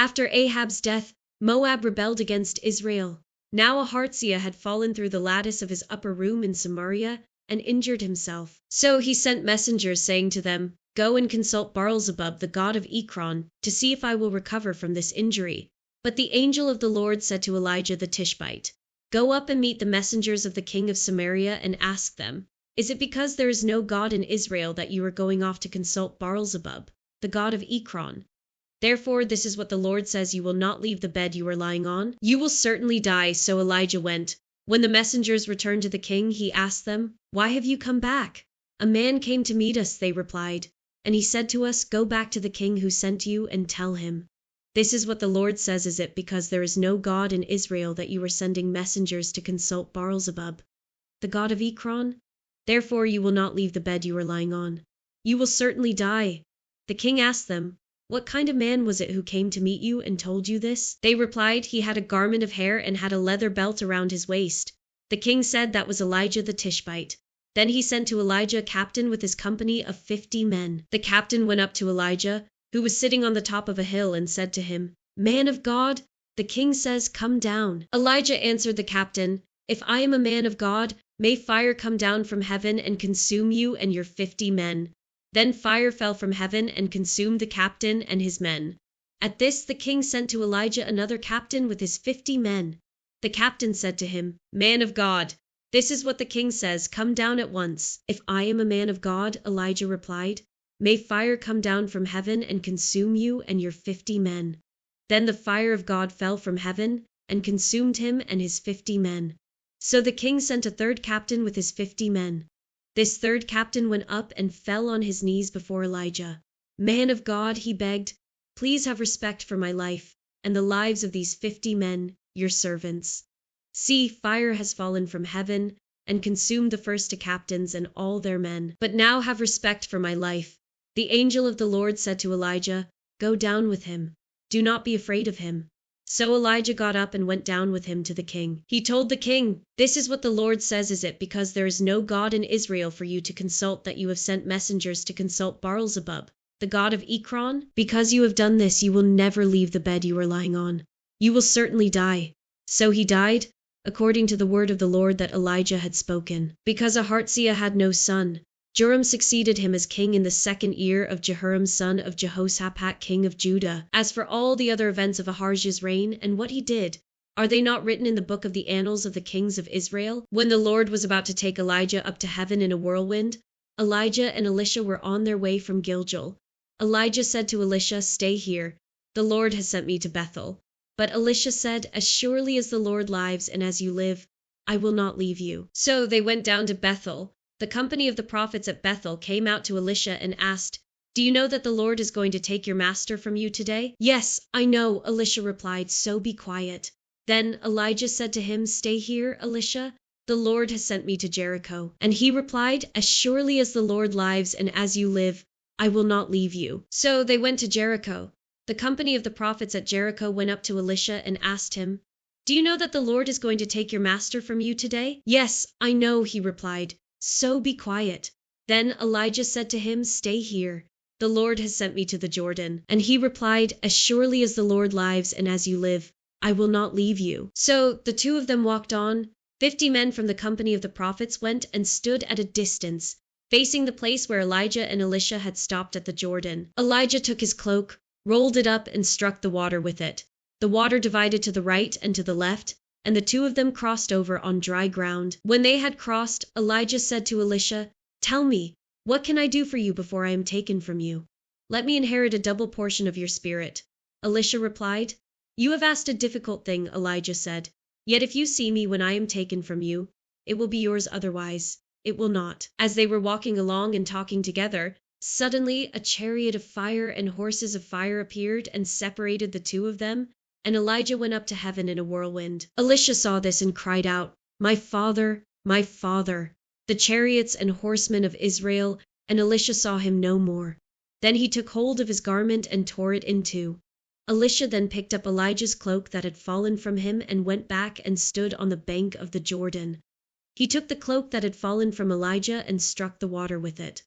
After Ahab's death, Moab rebelled against Israel. Now Ahaziah had fallen through the lattice of his upper room in Samaria and injured himself. So he sent messengers saying to them, "Go and consult Baal-zebub, the god of Ekron, to see if I will recover from this injury." But the angel of the Lord said to Elijah the Tishbite, "Go up and meet the messengers of the king of Samaria and ask them, is it because there is no God in Israel that you are going off to consult Baal-zebub, the god of Ekron? Therefore this is what the Lord says, you will not leave the bed you are lying on. You will certainly die." So Elijah went. When the messengers returned to the king, he asked them, "Why have you come back?" "A man came to meet us," they replied, "and he said to us, 'Go back to the king who sent you and tell him, this is what the Lord says, is it because there is no God in Israel that you are sending messengers to consult Baal-zebub, the god of Ekron? Therefore you will not leave the bed you are lying on. You will certainly die." The king asked them, "What kind of man was it who came to meet you and told you this?" They replied, "He had a garment of hair and had a leather belt around his waist." The king said that was Elijah the Tishbite. Then he sent to Elijah a captain with his company of 50 men. The captain went up to Elijah, who was sitting on the top of a hill, and said to him, "Man of God, the king says, come down." Elijah answered the captain, "If I am a man of God, may fire come down from heaven and consume you and your 50 men." Then fire fell from heaven and consumed the captain and his men. At this the king sent to Elijah another captain with his 50 men. The captain said to him, "Man of God, this is what the king says, come down at once." "If I am a man of God," Elijah replied, "may fire come down from heaven and consume you and your 50 men." Then the fire of God fell from heaven and consumed him and his 50 men. So the king sent a third captain with his 50 men. This third captain went up and fell on his knees before Elijah. "Man of God," he begged, "please have respect for my life and the lives of these 50 men, your servants. See, fire has fallen from heaven and consumed the first 2 captains and all their men. But now have respect for my life." The angel of the Lord said to Elijah, "Go down with him. Do not be afraid of him." So Elijah got up and went down with him to the king. He told the king, "This is what the Lord says, is it because there is no God in Israel for you to consult that you have sent messengers to consult Baal-zebub, the god of Ekron? Because you have done this, you will never leave the bed you are lying on. You will certainly die." So he died, according to the word of the Lord that Elijah had spoken. Because Ahaziah had no son, Joram succeeded him as king in the 2nd year of Jehoram son of Jehoshaphat king of Judah. As for all the other events of Ahaziah's reign and what he did, are they not written in the book of the annals of the kings of Israel? When the Lord was about to take Elijah up to heaven in a whirlwind, Elijah and Elisha were on their way from Gilgal. Elijah said to Elisha, "Stay here, the Lord has sent me to Bethel." But Elisha said, "As surely as the Lord lives and as you live, I will not leave you." So they went down to Bethel. The company of the prophets at Bethel came out to Elisha and asked, "Do you know that the Lord is going to take your master from you today?" "Yes, I know," Elisha replied, "so be quiet." Then Elijah said to him, "Stay here, Elisha, the Lord has sent me to Jericho." And he replied, "As surely as the Lord lives and as you live, I will not leave you." So they went to Jericho. The company of the prophets at Jericho went up to Elisha and asked him, "Do you know that the Lord is going to take your master from you today?" "Yes, I know," he replied, "so be quiet." Then Elijah said to him, "Stay here, the Lord has sent me to the Jordan." And he replied, "As surely as the Lord lives and as you live, I will not leave you." So the two of them walked on. 50 men from the company of the prophets went and stood at a distance, facing the place where Elijah and Elisha had stopped at the Jordan. Elijah took his cloak, rolled it up, and struck the water with it. The water divided to the right and to the left, and the two of them crossed over on dry ground. When they had crossed, Elijah said to Elisha, "Tell me, what can I do for you before I am taken from you? Let me inherit a double portion of your spirit." Elisha replied, "You have asked a difficult thing," Elijah said. "Yet if you see me when I am taken from you, it will be yours, otherwise it will not." As they were walking along and talking together, suddenly a chariot of fire and horses of fire appeared and separated the two of them, and Elijah went up to heaven in a whirlwind. Elisha saw this and cried out, my father, the chariots and horsemen of Israel," and Elisha saw him no more. Then he took hold of his garment and tore it in two. Elisha then picked up Elijah's cloak that had fallen from him and went back and stood on the bank of the Jordan. He took the cloak that had fallen from Elijah and struck the water with it.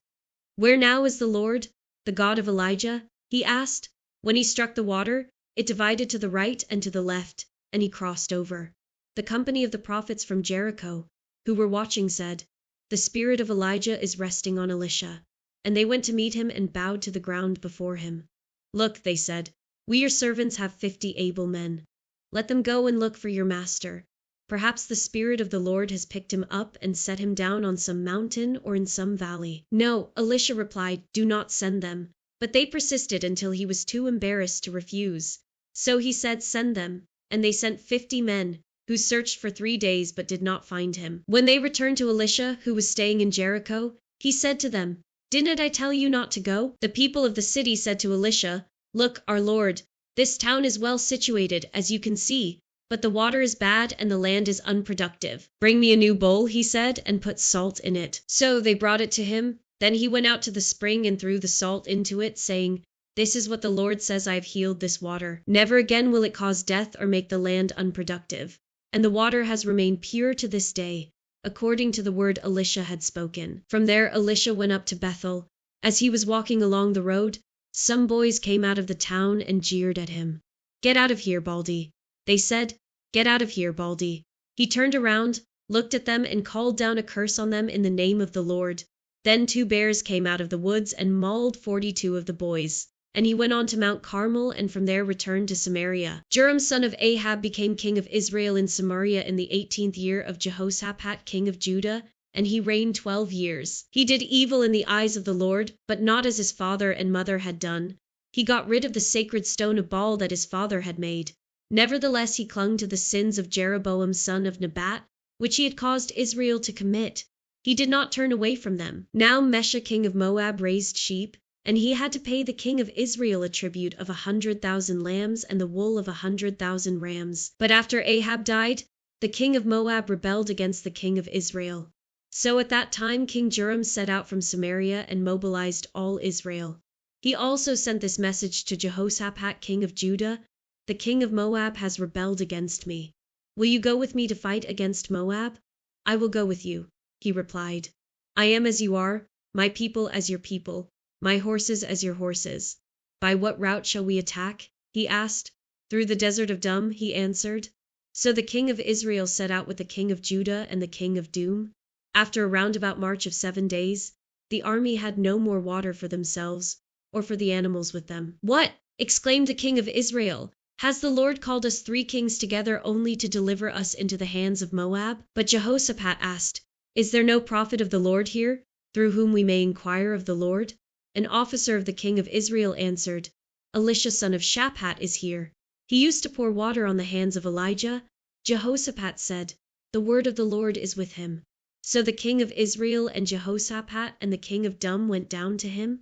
"Where now is the Lord, the God of Elijah?" he asked. When he struck the water, It divided to the right and to the left, and he crossed over. The company of the prophets from Jericho, who were watching, said, "The spirit of Elijah is resting on Elisha." And they went to meet him and bowed to the ground before him. "Look," they said, "we your servants have 50 able men. Let them go and look for your master. Perhaps the Spirit of the Lord has picked him up and set him down on some mountain or in some valley." "No," Elisha replied, "do not send them." But they persisted until he was too embarrassed to refuse. So he said, "Send them." And they sent 50 men, who searched for 3 days but did not find him. When they returned to Elisha, who was staying in Jericho, he said to them, "Didn't I tell you not to go?" The people of the city said to Elisha, "Look, our lord, this town is well situated, as you can see, but the water is bad and the land is unproductive." "Bring me a new bowl," he said, "and put salt in it." So they brought it to him. Then he went out to the spring and threw the salt into it, saying, "This is what the Lord says, I have healed this water. Never again will it cause death or make the land unproductive." And the water has remained pure to this day, according to the word Elisha had spoken. From there Elisha went up to Bethel. As he was walking along the road, some boys came out of the town and jeered at him. "Get out of here, Baldy." They said, "Get out of here, Baldy." He turned around, looked at them, and called down a curse on them in the name of the Lord. Then 2 bears came out of the woods and mauled 42 of the boys. And he went on to Mount Carmel, and from there returned to Samaria. Joram son of Ahab became king of Israel in Samaria in the 18th year of Jehoshaphat king of Judah, and he reigned 12 years. He did evil in the eyes of the Lord, but not as his father and mother had done. He got rid of the sacred stone of Baal that his father had made. Nevertheless he clung to the sins of Jeroboam son of Nebat, which he had caused Israel to commit. He did not turn away from them. Now Mesha king of Moab raised sheep, and he had to pay the king of Israel a tribute of 100,000 lambs and the wool of 100,000 rams. But after Ahab died, the king of Moab rebelled against the king of Israel. So at that time King Joram set out from Samaria and mobilized all Israel. He also sent this message to Jehoshaphat king of Judah, "The king of Moab has rebelled against me. Will you go with me to fight against Moab?" "I will go with you," he replied. "I am as you are, my people as your people, my horses as your horses." "By what route shall we attack?" he asked. "Through the desert of Dum," he answered. So the king of Israel set out with the king of Judah and the king of Dum. After a roundabout march of 7 days, the army had no more water for themselves or for the animals with them. "What!" exclaimed the king of Israel. "Has the Lord called us 3 kings together only to deliver us into the hands of Moab?" But Jehoshaphat asked, "Is there no prophet of the Lord here, through whom we may inquire of the Lord?" An officer of the king of Israel answered, "Elisha son of Shaphat is here. He used to pour water on the hands of Elijah." Jehoshaphat said, "The word of the Lord is with him." So the king of Israel and Jehoshaphat and the king of Dum went down to him.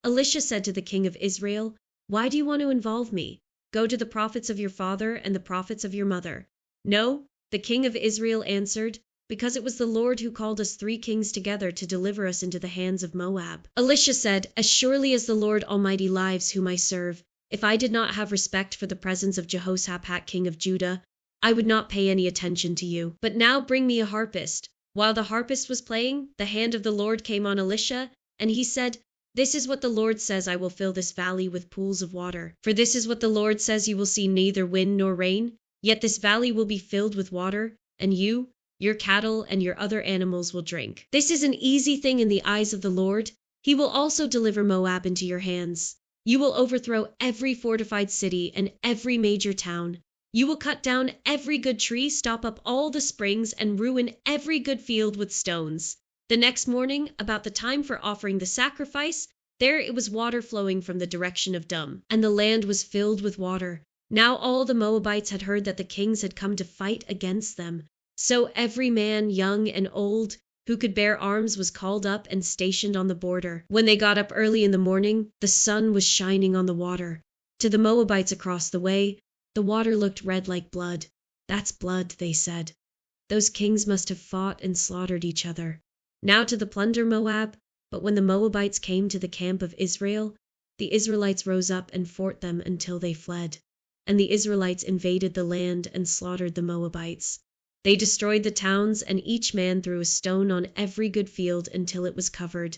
Elisha said to the king of Israel, "Why do you want to involve me? Go to the prophets of your father and the prophets of your mother." "No," the king of Israel answered, "because it was the Lord who called us 3 kings together to deliver us into the hands of Moab." Elisha said, "As surely as the Lord Almighty lives, whom I serve, if I did not have respect for the presence of Jehoshaphat king of Judah, I would not pay any attention to you. But now bring me a harpist." While the harpist was playing, the hand of the Lord came on Elisha, and he said, "This is what the Lord says, I will fill this valley with pools of water. For this is what the Lord says, you will see neither wind nor rain, yet this valley will be filled with water, and you, your cattle, and your other animals will drink. This is an easy thing in the eyes of the Lord. He will also deliver Moab into your hands. You will overthrow every fortified city and every major town. You will cut down every good tree, stop up all the springs, and ruin every good field with stones." The next morning, about the time for offering the sacrifice, there it was water flowing from the direction of Dum, and the land was filled with water. Now all the Moabites had heard that the kings had come to fight against them. So every man, young and old, who could bear arms was called up and stationed on the border. When they got up early in the morning, the sun was shining on the water. To the Moabites across the way, the water looked red like blood. "That's blood," they said. "Those kings must have fought and slaughtered each other. Now to the plunder Moab." But when the Moabites came to the camp of Israel, the Israelites rose up and fought them until they fled. And the Israelites invaded the land and slaughtered the Moabites. They destroyed the towns, and each man threw a stone on every good field until it was covered.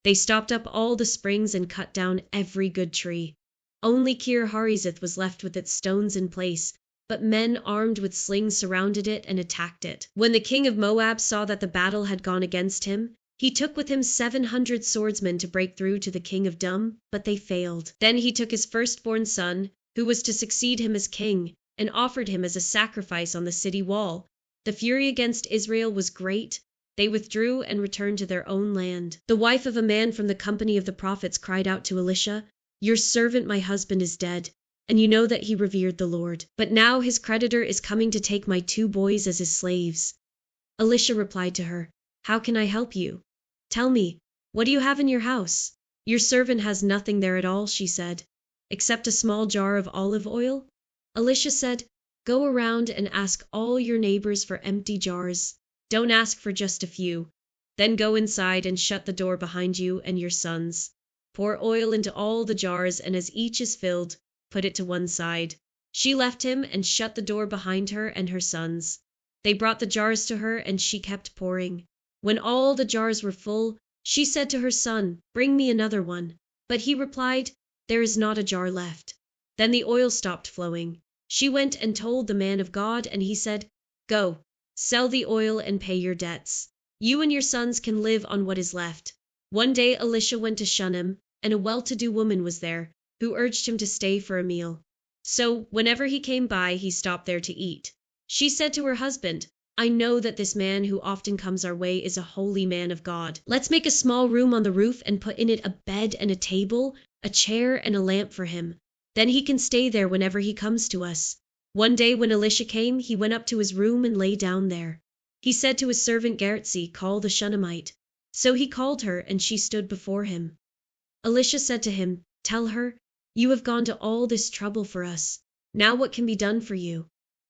They stopped up all the springs and cut down every good tree. Only Kir Harizeth was left with its stones in place, but men armed with slings surrounded it and attacked it. When the king of Moab saw that the battle had gone against him, he took with him 700 swordsmen to break through to the king of Dum, but they failed. Then he took his firstborn son, who was to succeed him as king, and offered him as a sacrifice on the city wall. The fury against Israel was great. They withdrew and returned to their own land. The wife of a man from the company of the prophets cried out to Elisha, "Your servant, my husband, is dead, and you know that he revered the Lord. But now his creditor is coming to take my 2 boys as his slaves." Elisha replied to her, "How can I help you? Tell me, what do you have in your house?" "Your servant has nothing there at all," she said, "except a small jar of olive oil." Elisha said, "Go around and ask all your neighbors for empty jars. Don't ask for just a few. Then go inside and shut the door behind you and your sons. Pour oil into all the jars, and as each is filled, put it to one side." She left him and shut the door behind her and her sons. They brought the jars to her, and she kept pouring. When all the jars were full, she said to her son, "Bring me another one." But he replied, "There is not a jar left." Then the oil stopped flowing. She went and told the man of God, and he said, "Go, sell the oil and pay your debts. You and your sons can live on what is left." One day Elisha went to Shunem, and a well-to-do woman was there, who urged him to stay for a meal. So whenever he came by, he stopped there to eat. She said to her husband, "I know that this man who often comes our way is a holy man of God. Let's make a small room on the roof and put in it a bed and a table, a chair and a lamp for him. Then he can stay there whenever he comes to us." One day when Elisha came, he went up to his room and lay down there. He said to his servant Gehazi, "Call the Shunammite." So he called her, and she stood before him. Elisha said to him, "Tell her, you have gone to all this trouble for us. Now what can be done for you?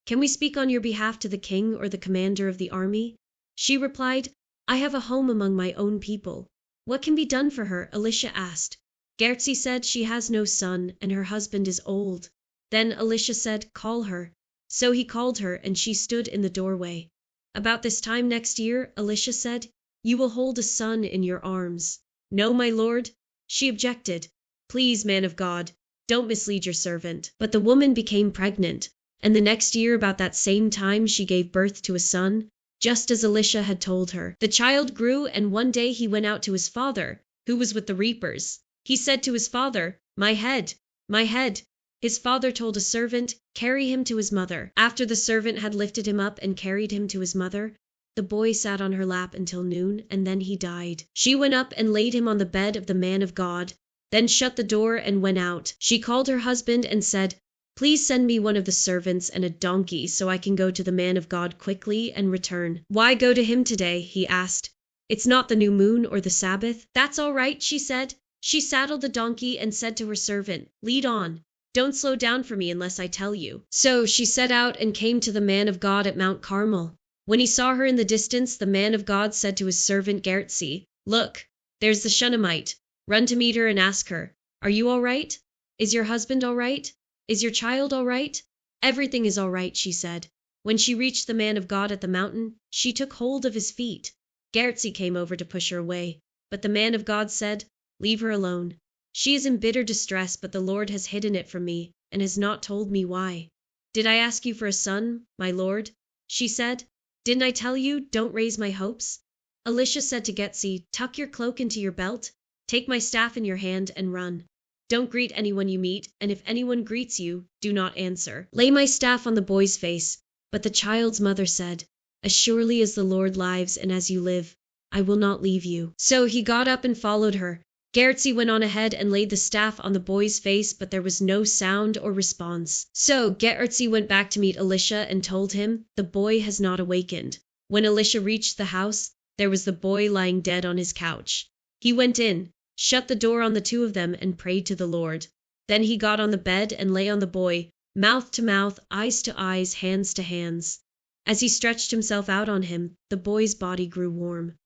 Can we speak on your behalf to the king or the commander of the army?" She replied, "I have a home among my own people." "What can be done for her?" Elisha asked. Gehazi said, "She has no son, and her husband is old." Then Elisha said, "Call her." So he called her, and she stood in the doorway. About this time next year, Elisha said, "You will hold a son in your arms." "No, my lord," she objected. "Please, man of God, don't mislead your servant." But the woman became pregnant, and the next year about that same time she gave birth to a son, just as Elisha had told her. The child grew, and one day he went out to his father, who was with the reapers. He said to his father, "My head, my head." His father told a servant, "Carry him to his mother." After the servant had lifted him up and carried him to his mother, the boy sat on her lap until noon, and then he died. She went up and laid him on the bed of the man of God, then shut the door and went out. She called her husband and said, "Please send me one of the servants and a donkey so I can go to the man of God quickly and return." "Why go to him today?" he asked. "It's not the new moon or the Sabbath." "That's all right," she said. She saddled the donkey and said to her servant, "Lead on. Don't slow down for me unless I tell you." So she set out and came to the man of God at Mount Carmel. When he saw her in the distance, the man of God said to his servant Gehazi, "Look, there's the Shunammite. Run to meet her and ask her, 'Are you all right? Is your husband all right? Is your child all right?'" "Everything is all right," she said. When she reached the man of God at the mountain, she took hold of his feet. Gehazi came over to push her away, but the man of God said, "Leave her alone. She is in bitter distress, but the Lord has hidden it from me and has not told me why." "Did I ask you for a son, my lord?" she said. "Didn't I tell you, don't raise my hopes?" Elisha said to Gehazi, "Tuck your cloak into your belt, take my staff in your hand, and run. Don't greet anyone you meet, and if anyone greets you, do not answer. Lay my staff on the boy's face." But the child's mother said, "As surely as the Lord lives and as you live, I will not leave you." So he got up and followed her. Gehazi went on ahead and laid the staff on the boy's face, but there was no sound or response. So Gehazi went back to meet Elisha and told him, "The boy has not awakened." When Elisha reached the house, there was the boy lying dead on his couch. He went in, shut the door on the 2 of them, and prayed to the Lord. Then he got on the bed and lay on the boy, mouth to mouth, eyes to eyes, hands to hands. As he stretched himself out on him, the boy's body grew warm.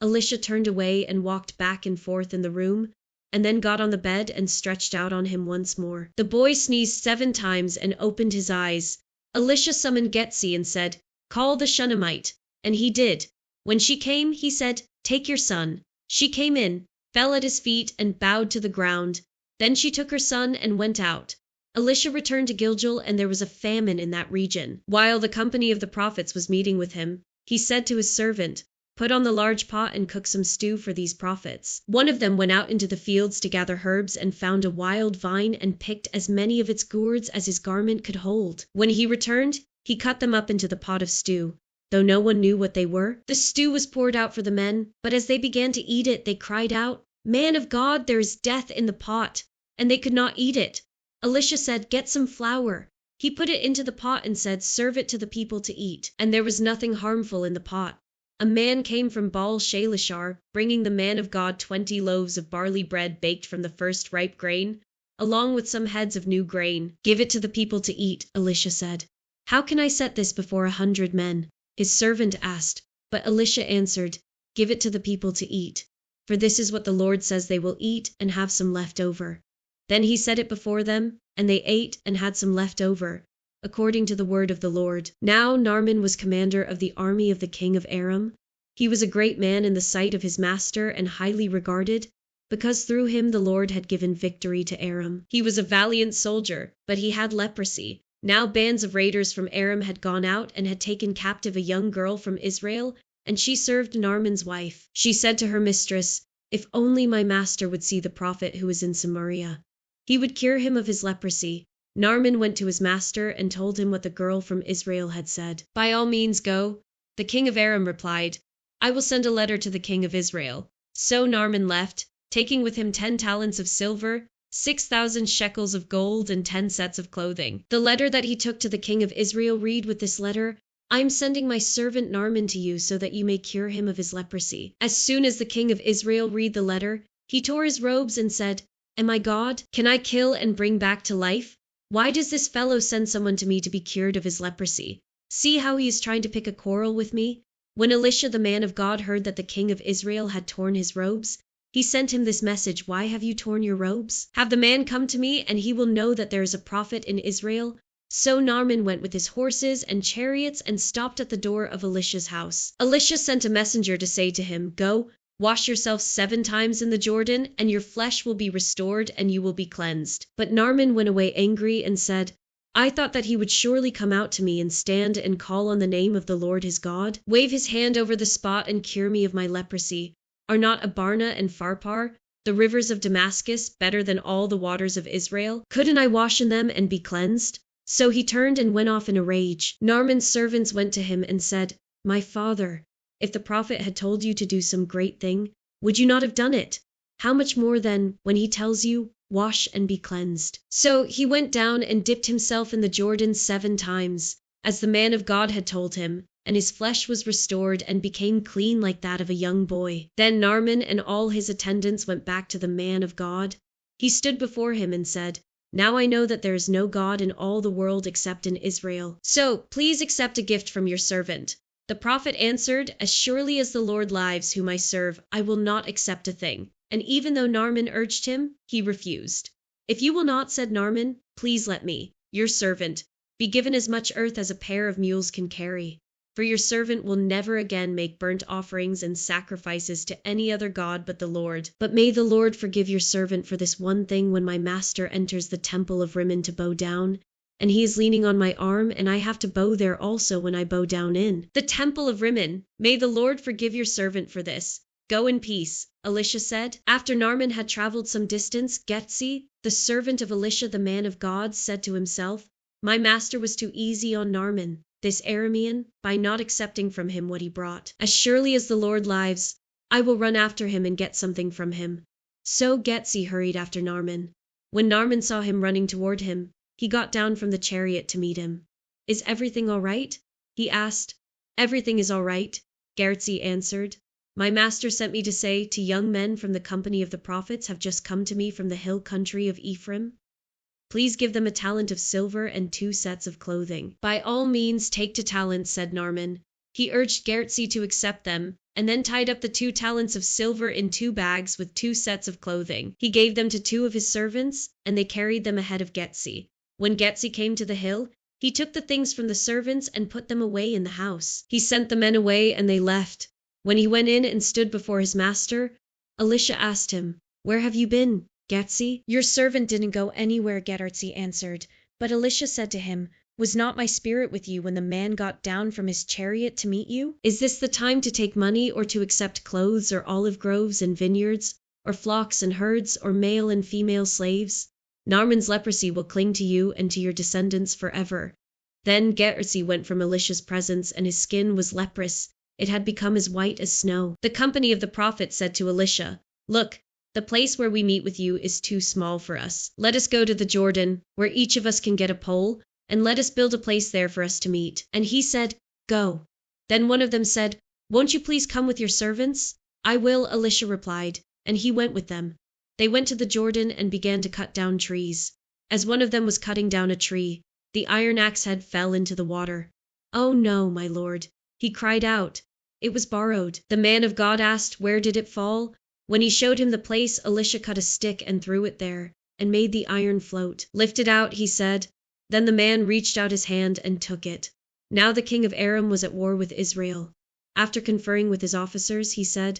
Elisha turned away and walked back and forth in the room, and then got on the bed and stretched out on him once more. The boy sneezed 7 times and opened his eyes. Elisha summoned Gehazi and said, "Call the Shunammite." And he did. When she came, he said, "Take your son." She came in, fell at his feet, and bowed to the ground. Then she took her son and went out. Elisha returned to Gilgal, and there was a famine in that region. While the company of the prophets was meeting with him, he said to his servant, "Put on the large pot and cook some stew for these prophets." One of them went out into the fields to gather herbs and found a wild vine and picked as many of its gourds as his garment could hold. When he returned, he cut them up into the pot of stew, though no one knew what they were. The stew was poured out for the men, but as they began to eat it, they cried out, "Man of God, there is death in the pot," and they could not eat it. Elisha said, "Get some flour." He put it into the pot and said, "Serve it to the people to eat." And there was nothing harmful in the pot. A man came from Baal Shalishar, bringing the man of God 20 loaves of barley bread baked from the first ripe grain, along with some heads of new grain. "Give it to the people to eat," Elisha said. "How can I set this before 100 men?" his servant asked, but Elisha answered, "Give it to the people to eat, for this is what the Lord says they will eat and have some left over." Then he set it before them, and they ate and had some left over, according to the word of the Lord. Now Naaman was commander of the army of the king of Aram. He was a great man in the sight of his master and highly regarded, because through him the Lord had given victory to Aram. He was a valiant soldier, but he had leprosy. Now bands of raiders from Aram had gone out and had taken captive a young girl from Israel, and she served Naaman's wife. She said to her mistress, "If only my master would see the prophet who is in Samaria, he would cure him of his leprosy." Naaman went to his master and told him what the girl from Israel had said. "By all means go." The king of Aram replied, "I will send a letter to the king of Israel." So Naaman left, taking with him 10 talents of silver, 6,000 shekels of gold, and 10 sets of clothing. The letter that he took to the king of Israel read with this letter, "I am sending my servant Naaman to you so that you may cure him of his leprosy." As soon as the king of Israel read the letter, he tore his robes and said, "Am I God? Can I kill and bring back to life? Why does this fellow send someone to me to be cured of his leprosy? See how he is trying to pick a quarrel with me." When Elisha the man of God heard that the king of Israel had torn his robes, he sent him this message, "Why have you torn your robes? Have the man come to me, and he will know that there is a prophet in Israel." So Naaman went with his horses and chariots and stopped at the door of Elisha's house. Elisha sent a messenger to say to him, "Go, wash yourself 7 times in the Jordan, and your flesh will be restored, and you will be cleansed." But Naaman went away angry and said, "I thought that he would surely come out to me and stand and call on the name of the Lord his God, wave his hand over the spot and cure me of my leprosy. Are not Abarna and Pharpar, the rivers of Damascus, better than all the waters of Israel? Couldn't I wash in them and be cleansed?" So he turned and went off in a rage. Naaman's servants went to him and said, "My father, if the prophet had told you to do some great thing, would you not have done it? How much more then, when he tells you, 'Wash and be cleansed'?" So he went down and dipped himself in the Jordan 7 times, as the man of God had told him, and his flesh was restored and became clean like that of a young boy. Then Naaman and all his attendants went back to the man of God. He stood before him and said, "Now I know that there is no God in all the world except in Israel. So please accept a gift from your servant." The prophet answered, "As surely as the Lord lives, whom I serve, I will not accept a thing." And even though Naaman urged him, he refused. "If you will not," said Naaman, "please let me, your servant, be given as much earth as a pair of mules can carry. For your servant will never again make burnt offerings and sacrifices to any other god but the Lord. But may the Lord forgive your servant for this one thing when my master enters the temple of Rimmon to bow down, and he is leaning on my arm, and I have to bow there also when I bow down in." The temple of Rimmon! May the Lord forgive your servant for this. "Go in peace," Elisha said. After Naaman had traveled some distance, Gehazi, the servant of Elisha the man of God, said to himself, "My master was too easy on Naaman, this Aramean, by not accepting from him what he brought. As surely as the Lord lives, I will run after him and get something from him." So Gehazi hurried after Naaman. When Naaman saw him running toward him, he got down from the chariot to meet him. "Is everything all right?" he asked. "Everything is all right," Gehazi answered. "My master sent me to say, 2 young men from the company of the prophets have just come to me from the hill country of Ephraim. Please give them a talent of silver and 2 sets of clothing." "By all means take 2 talents," said Naaman. He urged Gehazi to accept them, and then tied up the 2 talents of silver in 2 bags with 2 sets of clothing. He gave them to 2 of his servants, and they carried them ahead of Gehazi. When Gehazi came to the hill, he took the things from the servants and put them away in the house. He sent the men away, and they left. When he went in and stood before his master, Elisha asked him, "Where have you been?" Gehazi?" "Your servant didn't go anywhere," Gehazi answered. But Elisha said to him, "Was not my spirit with you when the man got down from his chariot to meet you?" Is this the time to take money, or to accept clothes, or olive groves and vineyards, or flocks and herds, or male and female slaves? Naaman's leprosy will cling to you and to your descendants forever." Then Gehazi went from Elisha's presence, and his skin was leprous. It had become as white as snow. The company of the prophets said to Elisha, "Look, the place where we meet with you is too small for us. Let us go to the Jordan, where each of us can get a pole, and let us build a place there for us to meet." And he said, "Go." Then one of them said, "Won't you please come with your servants?" "I will," Elisha replied, and he went with them. They went to the Jordan and began to cut down trees. As one of them was cutting down a tree, the iron axe head fell into the water. "Oh no, my lord," he cried out. "It was borrowed." The man of God asked, "Where did it fall?" When he showed him the place, Elisha cut a stick and threw it there, and made the iron float. "Lift it out," he said. Then the man reached out his hand and took it. Now the king of Aram was at war with Israel. After conferring with his officers, he said,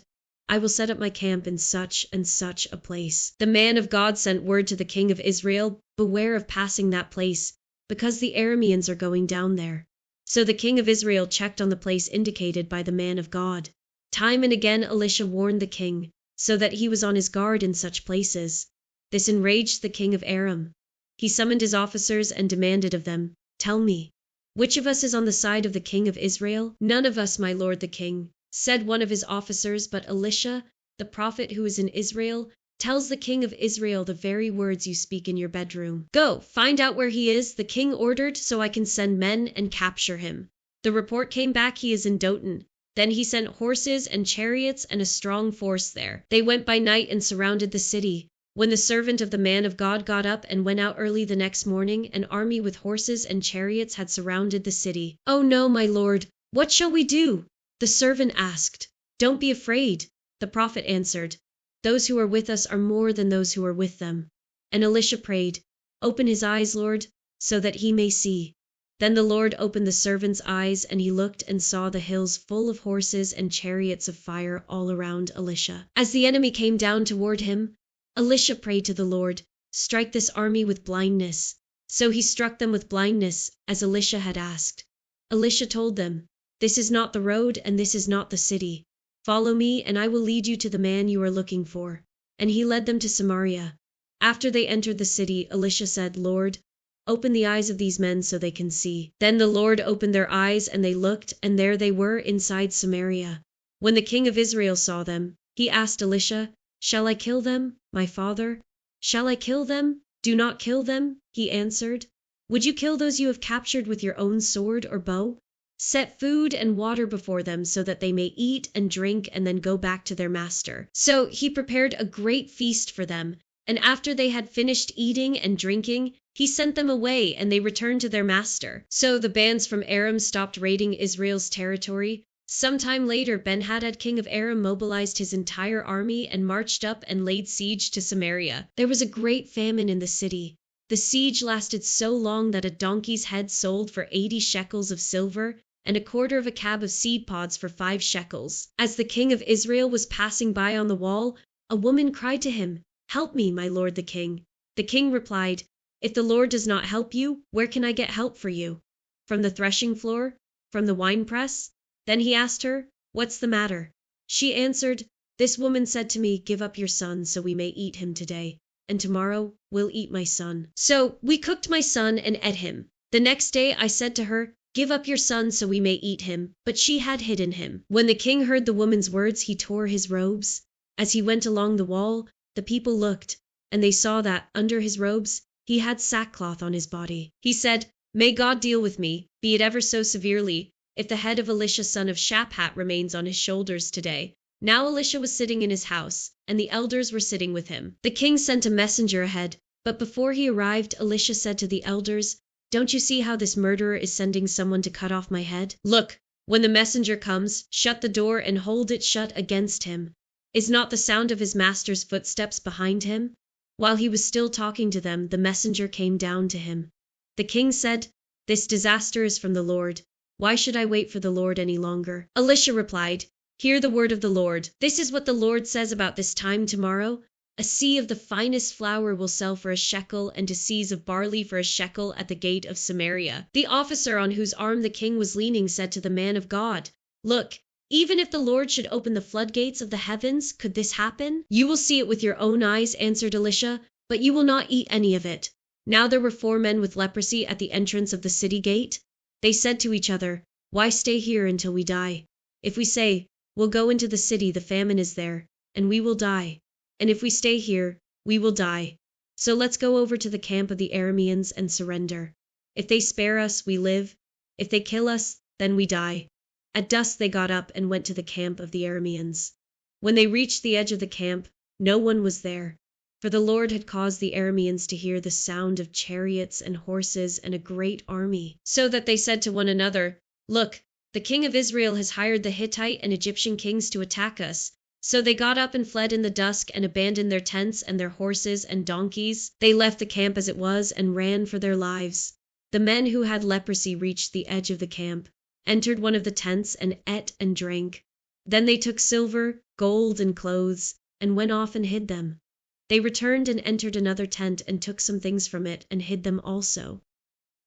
"I will set up my camp in such and such a place." The man of God sent word to the king of Israel, "Beware of passing that place, because the Arameans are going down there." So the king of Israel checked on the place indicated by the man of God. Time and again Elisha warned the king, so that he was on his guard in such places. This enraged the king of Aram. He summoned his officers and demanded of them, "Tell me, which of us is on the side of the king of Israel?" "None of us, my lord the king," said one of his officers, "but Elisha, the prophet who is in Israel, tells the king of Israel the very words you speak in your bedroom." "Go, find out where he is," the king ordered, "so I can send men and capture him." The report came back, "He is in Dothan." Then he sent horses and chariots and a strong force there. They went by night and surrounded the city. When the servant of the man of God got up and went out early the next morning, an army with horses and chariots had surrounded the city. "Oh no, my lord, what shall we do?" the servant asked. "Don't be afraid," the prophet answered. "Those who are with us are more than those who are with them." And Elisha prayed, "Open his eyes, Lord, so that he may see." Then the Lord opened the servant's eyes, and he looked and saw the hills full of horses and chariots of fire all around Elisha. As the enemy came down toward him, Elisha prayed to the Lord, "Strike this army with blindness." So he struck them with blindness, as Elisha had asked. Elisha told them, "This is not the road, and this is not the city. Follow me, and I will lead you to the man you are looking for." And he led them to Samaria. After they entered the city, Elisha said, "Lord, open the eyes of these men so they can see." Then the Lord opened their eyes, and they looked, and there they were inside Samaria. When the king of Israel saw them, he asked Elisha, "Shall I kill them, my father? Shall I kill them?" "Do not kill them," he answered. "Would you kill those you have captured with your own sword or bow? Set food and water before them so that they may eat and drink and then go back to their master." So he prepared a great feast for them, and after they had finished eating and drinking, he sent them away, and they returned to their master. So the bands from Aram stopped raiding Israel's territory. Some time later, Ben-Hadad, king of Aram, mobilized his entire army and marched up and laid siege to Samaria. There was a great famine in the city. The siege lasted so long that a donkey's head sold for 80 shekels of silver, and a quarter of a cab of seed pods for 5 shekels. As the king of Israel was passing by on the wall, a woman cried to him, "Help me, my lord the king." The king replied, "If the Lord does not help you, where can I get help for you? From the threshing floor? From the winepress?" Then he asked her, "What's the matter?" She answered, "This woman said to me, 'Give up your son, so we may eat him today, and tomorrow we'll eat my son.' So we cooked my son and ate him. The next day I said to her, 'Give up your son so we may eat him,' but she had hidden him." When the king heard the woman's words, he tore his robes. As he went along the wall, the people looked, and they saw that, under his robes, he had sackcloth on his body. He said, "May God deal with me, be it ever so severely, if the head of Elisha son of Shaphat remains on his shoulders today." Now Elisha was sitting in his house, and the elders were sitting with him. The king sent a messenger ahead, but before he arrived, Elisha said to the elders, "Don't you see how this murderer is sending someone to cut off my head? Look, when the messenger comes, shut the door and hold it shut against him. Is not the sound of his master's footsteps behind him?" While he was still talking to them, the messenger came down to him. The king said, "This disaster is from the Lord. Why should I wait for the Lord any longer?" Elisha replied, "Hear the word of the Lord. This is what the Lord says about this time tomorrow. A sea of the finest flour will sell for a shekel, and 2 seahs of barley for a shekel at the gate of Samaria." The officer on whose arm the king was leaning said to the man of God, "Look, even if the Lord should open the floodgates of the heavens, could this happen?" "You will see it with your own eyes," answered Elisha, "but you will not eat any of it." Now there were 4 men with leprosy at the entrance of the city gate. They said to each other, "Why stay here until we die? If we say, 'We'll go into the city, the famine is there, and we will die,' and if we stay here, we will die. So let's go over to the camp of the Arameans and surrender. If they spare us, we live. If they kill us, then we die." At dusk they got up and went to the camp of the Arameans. When they reached the edge of the camp, no one was there, for the Lord had caused the Arameans to hear the sound of chariots and horses and a great army, so that they said to one another, "Look, the king of Israel has hired the Hittite and Egyptian kings to attack us." So they got up and fled in the dusk and abandoned their tents and their horses and donkeys. They left the camp as it was and ran for their lives. The men who had leprosy reached the edge of the camp, entered one of the tents, and ate and drank. Then they took silver, gold, and clothes, and went off and hid them. They returned and entered another tent and took some things from it and hid them also.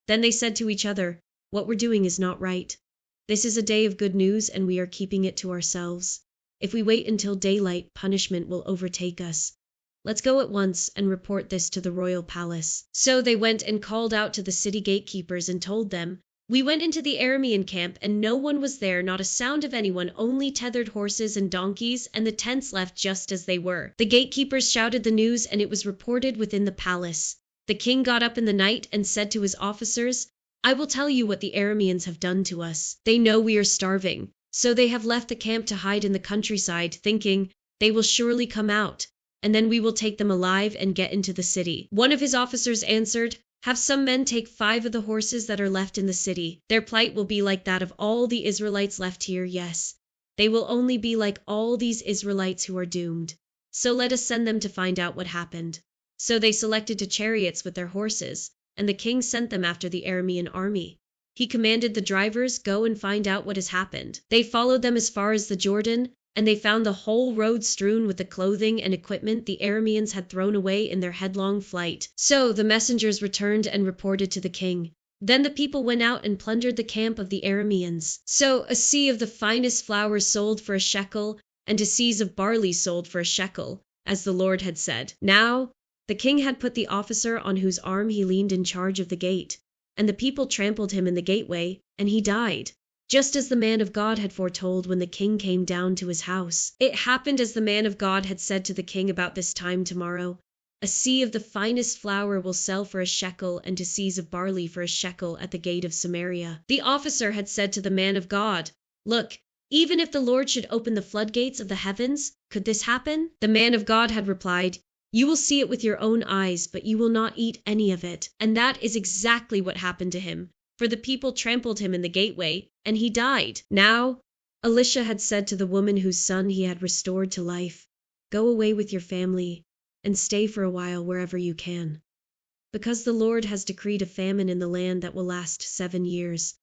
Then they said to each other, "What we're doing is not right. This is a day of good news, and we are keeping it to ourselves. If we wait until daylight, punishment will overtake us. Let's go at once and report this to the royal palace." So they went and called out to the city gatekeepers and told them, "We went into the Aramean camp, and no one was there, not a sound of anyone, only tethered horses and donkeys, and the tents left just as they were." The gatekeepers shouted the news, and it was reported within the palace. The king got up in the night and said to his officers, "I will tell you what the Arameans have done to us. They know we are starving, so they have left the camp to hide in the countryside, thinking, 'They will surely come out, and then we will take them alive and get into the city.'" One of his officers answered, "Have some men take 5 of the horses that are left in the city. Their plight will be like that of all the Israelites left here, yes, they will only be like all these Israelites who are doomed. So let us send them to find out what happened." So they selected 2 chariots with their horses, and the king sent them after the Aramean army. He commanded the drivers, "Go and find out what has happened." They followed them as far as the Jordan, and they found the whole road strewn with the clothing and equipment the Arameans had thrown away in their headlong flight. So the messengers returned and reported to the king. Then the people went out and plundered the camp of the Arameans. So a sea of the finest flour sold for a shekel, and 2 seahs of barley sold for a shekel, as the Lord had said. Now the king had put the officer on whose arm he leaned in charge of the gate, and the people trampled him in the gateway, and he died, just as the man of God had foretold when the king came down to his house. It happened as the man of God had said to the king about this time tomorrow. A sea of the finest flour will sell for a shekel, and 2 seahs of barley for a shekel at the gate of Samaria. The officer had said to the man of God, "Look, even if the Lord should open the floodgates of the heavens, could this happen?" The man of God had replied, "You will see it with your own eyes, but you will not eat any of it." And that is exactly what happened to him, for the people trampled him in the gateway, and he died. Now Elisha had said to the woman whose son he had restored to life, "Go away with your family and stay for a while wherever you can, because the Lord has decreed a famine in the land that will last 7 years."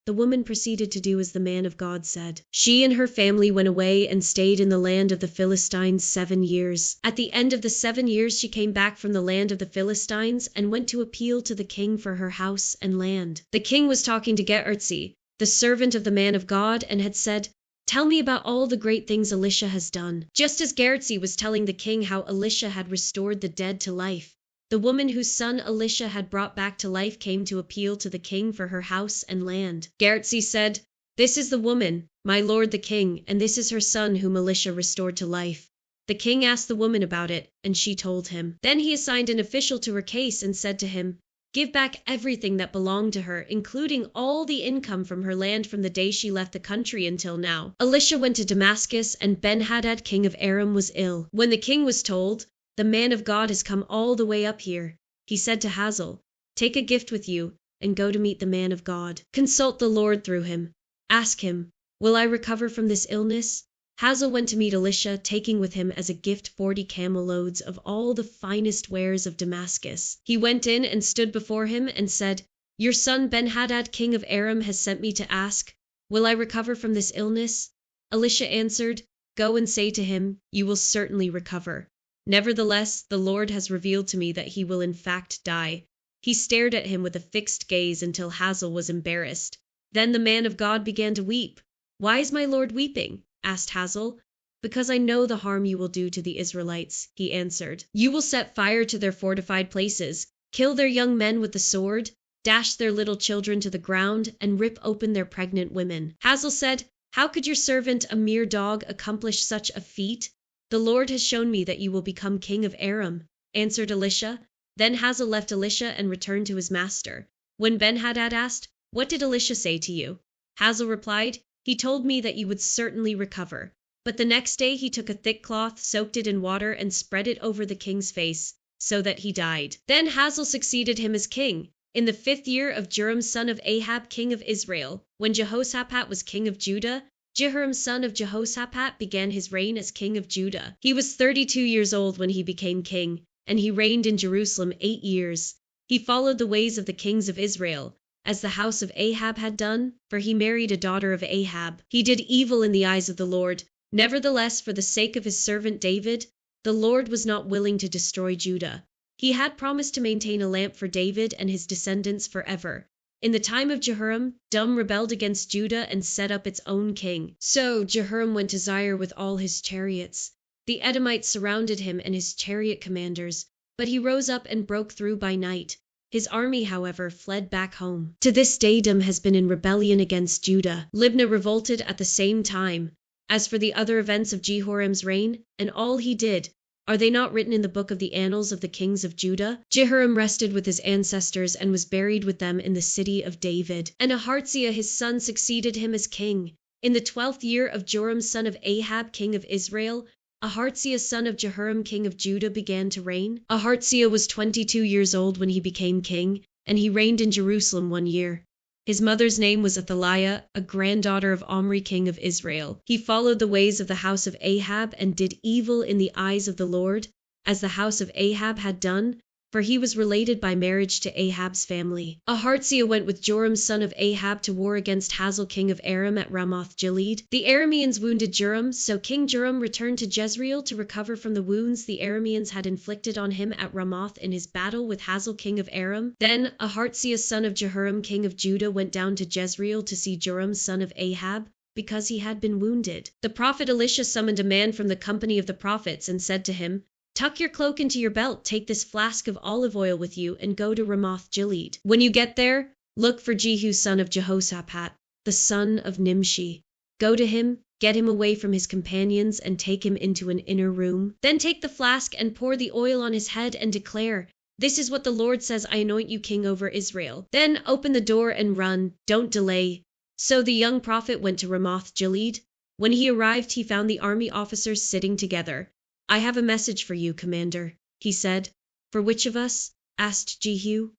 The woman proceeded to do as the man of God said. She and her family went away and stayed in the land of the Philistines 7 years. At the end of the 7 years she came back from the land of the Philistines and went to appeal to the king for her house and land. The king was talking to Gehazi, the servant of the man of God, and had said, "Tell me about all the great things Elisha has done." Just as Gehazi was telling the king how Elisha had restored the dead to life, the woman whose son Elisha had brought back to life came to appeal to the king for her house and land. Gehazi said, "This is the woman, my lord the king, and this is her son whom Elisha restored to life." The king asked the woman about it, and she told him. Then he assigned an official to her case and said to him, "Give back everything that belonged to her, including all the income from her land from the day she left the country until now." Elisha went to Damascus, and Ben-Hadad, king of Aram, was ill. When the king was told, "The man of God has come all the way up here," he said to Hazael, "Take a gift with you, and go to meet the man of God. Consult the Lord through him. Ask him, 'Will I recover from this illness?'" Hazael went to meet Elisha, taking with him as a gift 40 camel loads of all the finest wares of Damascus. He went in and stood before him and said, "Your son Ben-Hadad, king of Aram, has sent me to ask, 'Will I recover from this illness?'" Elisha answered, "Go and say to him, 'You will certainly recover.'" Nevertheless, the Lord has revealed to me that he will in fact die." He stared at him with a fixed gaze until Hazael was embarrassed. Then the man of God began to weep. "Why is my lord weeping?" asked Hazael. "Because I know the harm you will do to the Israelites," he answered. "You will set fire to their fortified places, kill their young men with the sword, dash their little children to the ground, and rip open their pregnant women." Hazael said, "How could your servant, a mere dog, accomplish such a feat?" "The Lord has shown me that you will become king of Aram," answered Elisha. Then Hazael left Elisha and returned to his master. When Ben-Hadad asked, "What did Elisha say to you?" Hazael replied, "He told me that you would certainly recover." But the next day he took a thick cloth, soaked it in water, and spread it over the king's face, so that he died. Then Hazael succeeded him as king, in the 5th year of Joram son of Ahab king of Israel. When Jehoshaphat was king of Judah, Jehoram son of Jehoshaphat began his reign as king of Judah. He was 32 years old when he became king, and he reigned in Jerusalem 8 years. He followed the ways of the kings of Israel, as the house of Ahab had done, for he married a daughter of Ahab. He did evil in the eyes of the Lord. Nevertheless, for the sake of his servant David, the Lord was not willing to destroy Judah. He had promised to maintain a lamp for David and his descendants forever. In the time of Jehoram, Dum rebelled against Judah and set up its own king. So Jehoram went to Zair with all his chariots. The Edomites surrounded him and his chariot commanders, but he rose up and broke through by night. His army, however, fled back home. To this day Dum has been in rebellion against Judah. Libnah revolted at the same time. As for the other events of Jehoram's reign, and all he did, are they not written in the book of the annals of the kings of Judah? Jehoram rested with his ancestors and was buried with them in the city of David. And Aharziah his son succeeded him as king. In the 12th year of Joram son of Ahab king of Israel, Aharziah son of Jehoram king of Judah began to reign. Aharziah was 22 years old when he became king, and he reigned in Jerusalem 1 year. His mother's name was Athaliah, a granddaughter of Omri king of Israel. He followed the ways of the house of Ahab and did evil in the eyes of the Lord, as the house of Ahab had done, for he was related by marriage to Ahab's family. Aharziah went with Joram son of Ahab to war against Hazael king of Aram at Ramoth-Gilead. The Arameans wounded Joram, so King Joram returned to Jezreel to recover from the wounds the Arameans had inflicted on him at Ramoth in his battle with Hazael king of Aram. Then Aharziah son of Jehoram king of Judah went down to Jezreel to see Joram son of Ahab, because he had been wounded. The prophet Elisha summoned a man from the company of the prophets and said to him, "Tuck your cloak into your belt, take this flask of olive oil with you, and go to Ramoth-Gilead. When you get there, look for Jehu son of Jehoshaphat, the son of Nimshi. Go to him, get him away from his companions, and take him into an inner room. Then take the flask and pour the oil on his head and declare, 'This is what the Lord says, I anoint you king over Israel.' Then open the door and run, don't delay." So the young prophet went to Ramoth-Gilead. When he arrived, he found the army officers sitting together. "I have a message for you, commander," he said. "For which of us?" asked Jehu.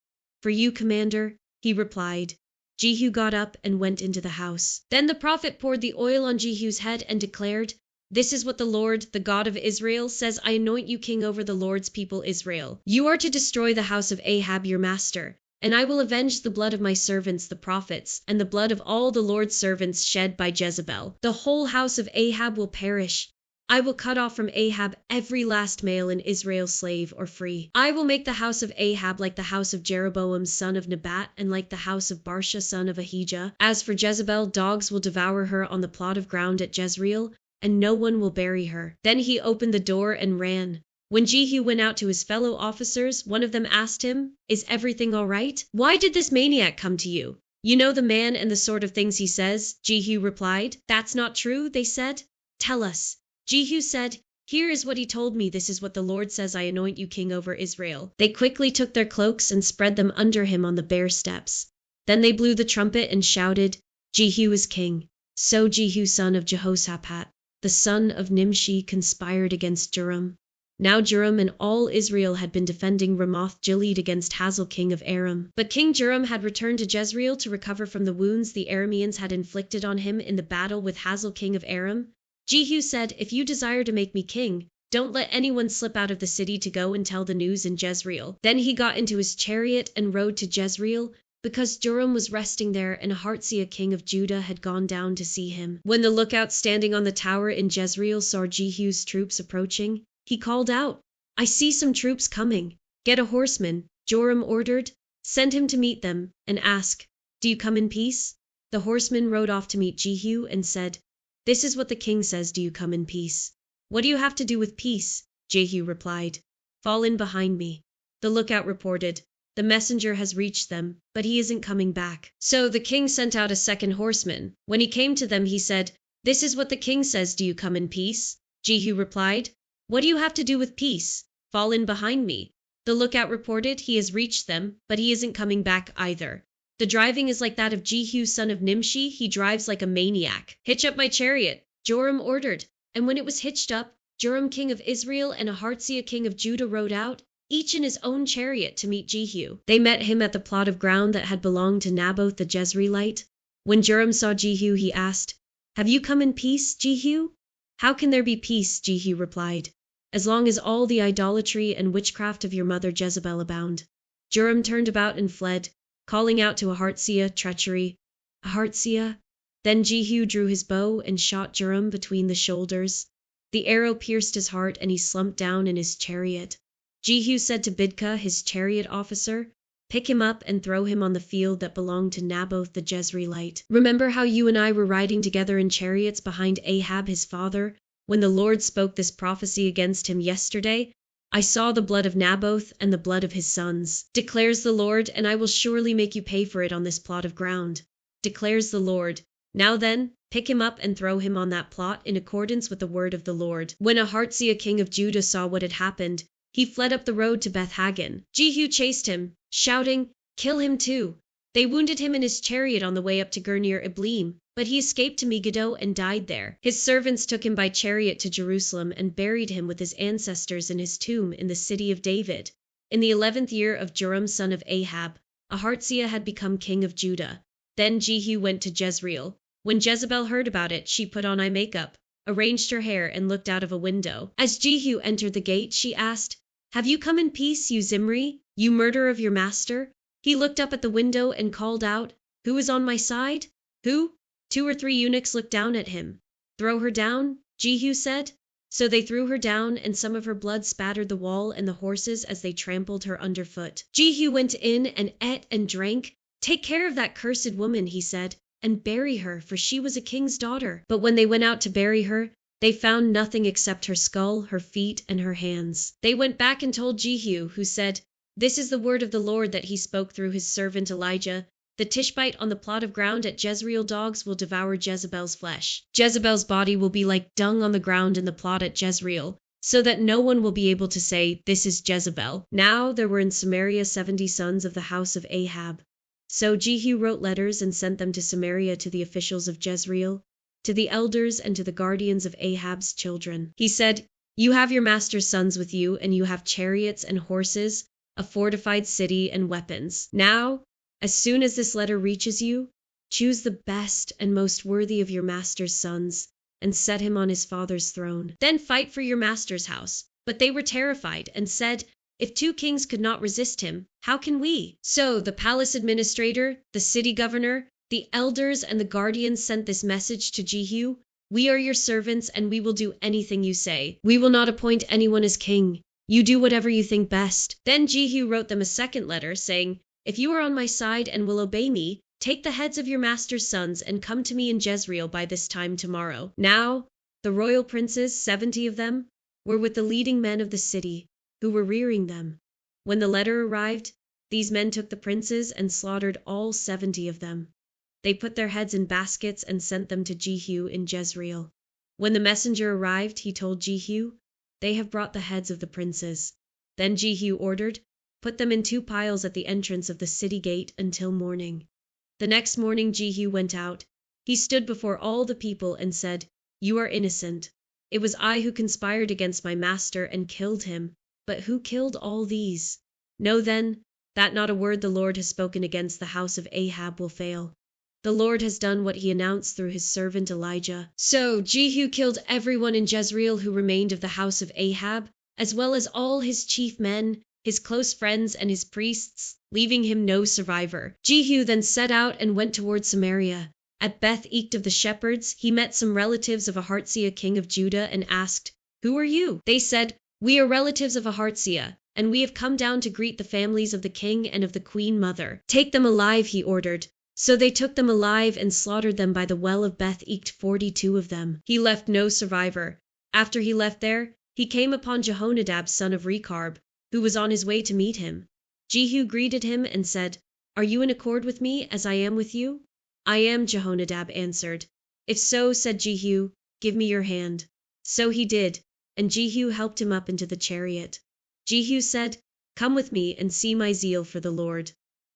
"For you, commander," he replied. Jehu got up and went into the house. Then the prophet poured the oil on Jehu's head and declared, "This is what the Lord, the God of Israel, says, I anoint you king over the Lord's people Israel. You are to destroy the house of Ahab your master, and I will avenge the blood of my servants the prophets, and the blood of all the Lord's servants shed by Jezebel. The whole house of Ahab will perish. I will cut off from Ahab every last male in Israel, slave or free. I will make the house of Ahab like the house of Jeroboam son of Nebat, and like the house of Barsha son of Ahijah. As for Jezebel, dogs will devour her on the plot of ground at Jezreel, and no one will bury her." Then he opened the door and ran. When Jehu went out to his fellow officers, one of them asked him, "Is everything all right? Why did this maniac come to you?" "You know the man and the sort of things he says," Jehu replied. "That's not true?" they said. "Tell us." Jehu said, "Here is what he told me. This is what the Lord says, I anoint you king over Israel." They quickly took their cloaks and spread them under him on the bare steps. Then they blew the trumpet and shouted, "Jehu is king." So Jehu son of Jehoshaphat, the son of Nimshi, conspired against Joram. Now Joram and all Israel had been defending Ramoth-Gilead against Hazael king of Aram. But King Joram had returned to Jezreel to recover from the wounds the Arameans had inflicted on him in the battle with Hazael king of Aram. Jehu said, "If you desire to make me king, don't let anyone slip out of the city to go and tell the news in Jezreel." Then he got into his chariot and rode to Jezreel, because Joram was resting there and Aharziah king of Judah had gone down to see him. When the lookout standing on the tower in Jezreel saw Jehu's troops approaching, he called out, I see some troops coming. Get a horseman, Joram ordered. Send him to meet them, and ask, do you come in peace? The horseman rode off to meet Jehu and said, this is what the king says, do you come in peace? What do you have to do with peace? Jehu replied, fall in behind me. The lookout reported, the messenger has reached them, but he isn't coming back. So the king sent out a second horseman. When he came to them, he said, this is what the king says, do you come in peace? Jehu replied, what do you have to do with peace? Fall in behind me. The lookout reported, he has reached them, but he isn't coming back either. The driving is like that of Jehu son of Nimshi, he drives like a maniac. Hitch up my chariot, Joram ordered, and when it was hitched up, Joram king of Israel and Ahaziah king of Judah rode out, each in his own chariot to meet Jehu. They met him at the plot of ground that had belonged to Naboth the Jezreelite. When Joram saw Jehu, he asked, have you come in peace, Jehu? How can there be peace, Jehu replied, as long as all the idolatry and witchcraft of your mother Jezebel abound. Joram turned about and fled, calling out to Ahaziah, treachery, Ahaziah. Then Jehu drew his bow and shot Joram between the shoulders. The arrow pierced his heart and he slumped down in his chariot. Jehu said to Bidkah, his chariot officer, pick him up and throw him on the field that belonged to Naboth the Jezreelite. Remember how you and I were riding together in chariots behind Ahab his father, when the Lord spoke this prophecy against him yesterday? I saw the blood of Naboth and the blood of his sons, declares the Lord, and I will surely make you pay for it on this plot of ground, declares the Lord. Now then, pick him up and throw him on that plot in accordance with the word of the Lord. When Ahaziah king of Judah saw what had happened, he fled up the road to Beth-Haggan. Jehu chased him, shouting, kill him too. They wounded him in his chariot on the way up to Gur-near-Iblim, but he escaped to Megiddo and died there. His servants took him by chariot to Jerusalem and buried him with his ancestors in his tomb in the city of David. In the 11th year of Joram son of Ahab, Ahaziah had become king of Judah. Then Jehu went to Jezreel. When Jezebel heard about it, she put on eye makeup, arranged her hair, and looked out of a window. As Jehu entered the gate, she asked, have you come in peace, you Zimri, you murderer of your master? He looked up at the window and called out, who is on my side? Who? 2 or 3 eunuchs looked down at him. Throw her down, Jehu said. So they threw her down, and some of her blood spattered the wall and the horses as they trampled her underfoot. Jehu went in and ate and drank. Take care of that cursed woman, he said, and bury her, for she was a king's daughter. But when they went out to bury her, they found nothing except her skull, her feet, and her hands. They went back and told Jehu, who said, this is the word of the Lord that he spoke through his servant Elijah. The Tishbite on the plot of ground at Jezreel dogs will devour Jezebel's flesh. Jezebel's body will be like dung on the ground in the plot at Jezreel, so that no one will be able to say, this is Jezebel. Now there were in Samaria 70 sons of the house of Ahab. So Jehu wrote letters and sent them to Samaria to the officials of Jezreel, to the elders and to the guardians of Ahab's children. He said, you have your master's sons with you, and you have chariots and horses, a fortified city and weapons. Now, as soon as this letter reaches you, choose the best and most worthy of your master's sons, and set him on his father's throne. Then fight for your master's house. But they were terrified and said, if 2 kings could not resist him, how can we? So the palace administrator, the city governor, the elders, and the guardians sent this message to Jehu, we are your servants, and we will do anything you say. We will not appoint anyone as king. You do whatever you think best. Then Jehu wrote them a second letter, saying, if you are on my side and will obey me, take the heads of your master's sons and come to me in Jezreel by this time tomorrow. Now, the royal princes, 70 of them, were with the leading men of the city, who were rearing them. When the letter arrived, these men took the princes and slaughtered all 70 of them. They put their heads in baskets and sent them to Jehu in Jezreel. When the messenger arrived, he told Jehu, they have brought the heads of the princes. Then Jehu ordered, put them in 2 piles at the entrance of the city gate until morning. The next morning Jehu went out. He stood before all the people and said, you are innocent. It was I who conspired against my master and killed him. But who killed all these? Know then, that not a word the Lord has spoken against the house of Ahab will fail. The Lord has done what he announced through his servant Elijah. So Jehu killed everyone in Jezreel who remained of the house of Ahab, as well as all his chief men, his close friends, and his priests, leaving him no survivor. Jehu then set out and went toward Samaria. At Beth-Eked of the shepherds, he met some relatives of Ahaziah king of Judah and asked, who are you? They said, "We are relatives of Ahartsia, and we have come down to greet the families of the king and of the queen mother." "Take them alive," he ordered. So they took them alive and slaughtered them by the well of Beth-eked, 42 of them. He left no survivor. After he left there, he came upon Jehonadab son of Rechab, who was on his way to meet him. Jehu greeted him and said, "Are you in accord with me, as I am with you?" "I am," Jehonadab answered. "If so," said Jehu, "give me your hand." So he did, and Jehu helped him up into the chariot. Jehu said, "Come with me and see my zeal for the Lord."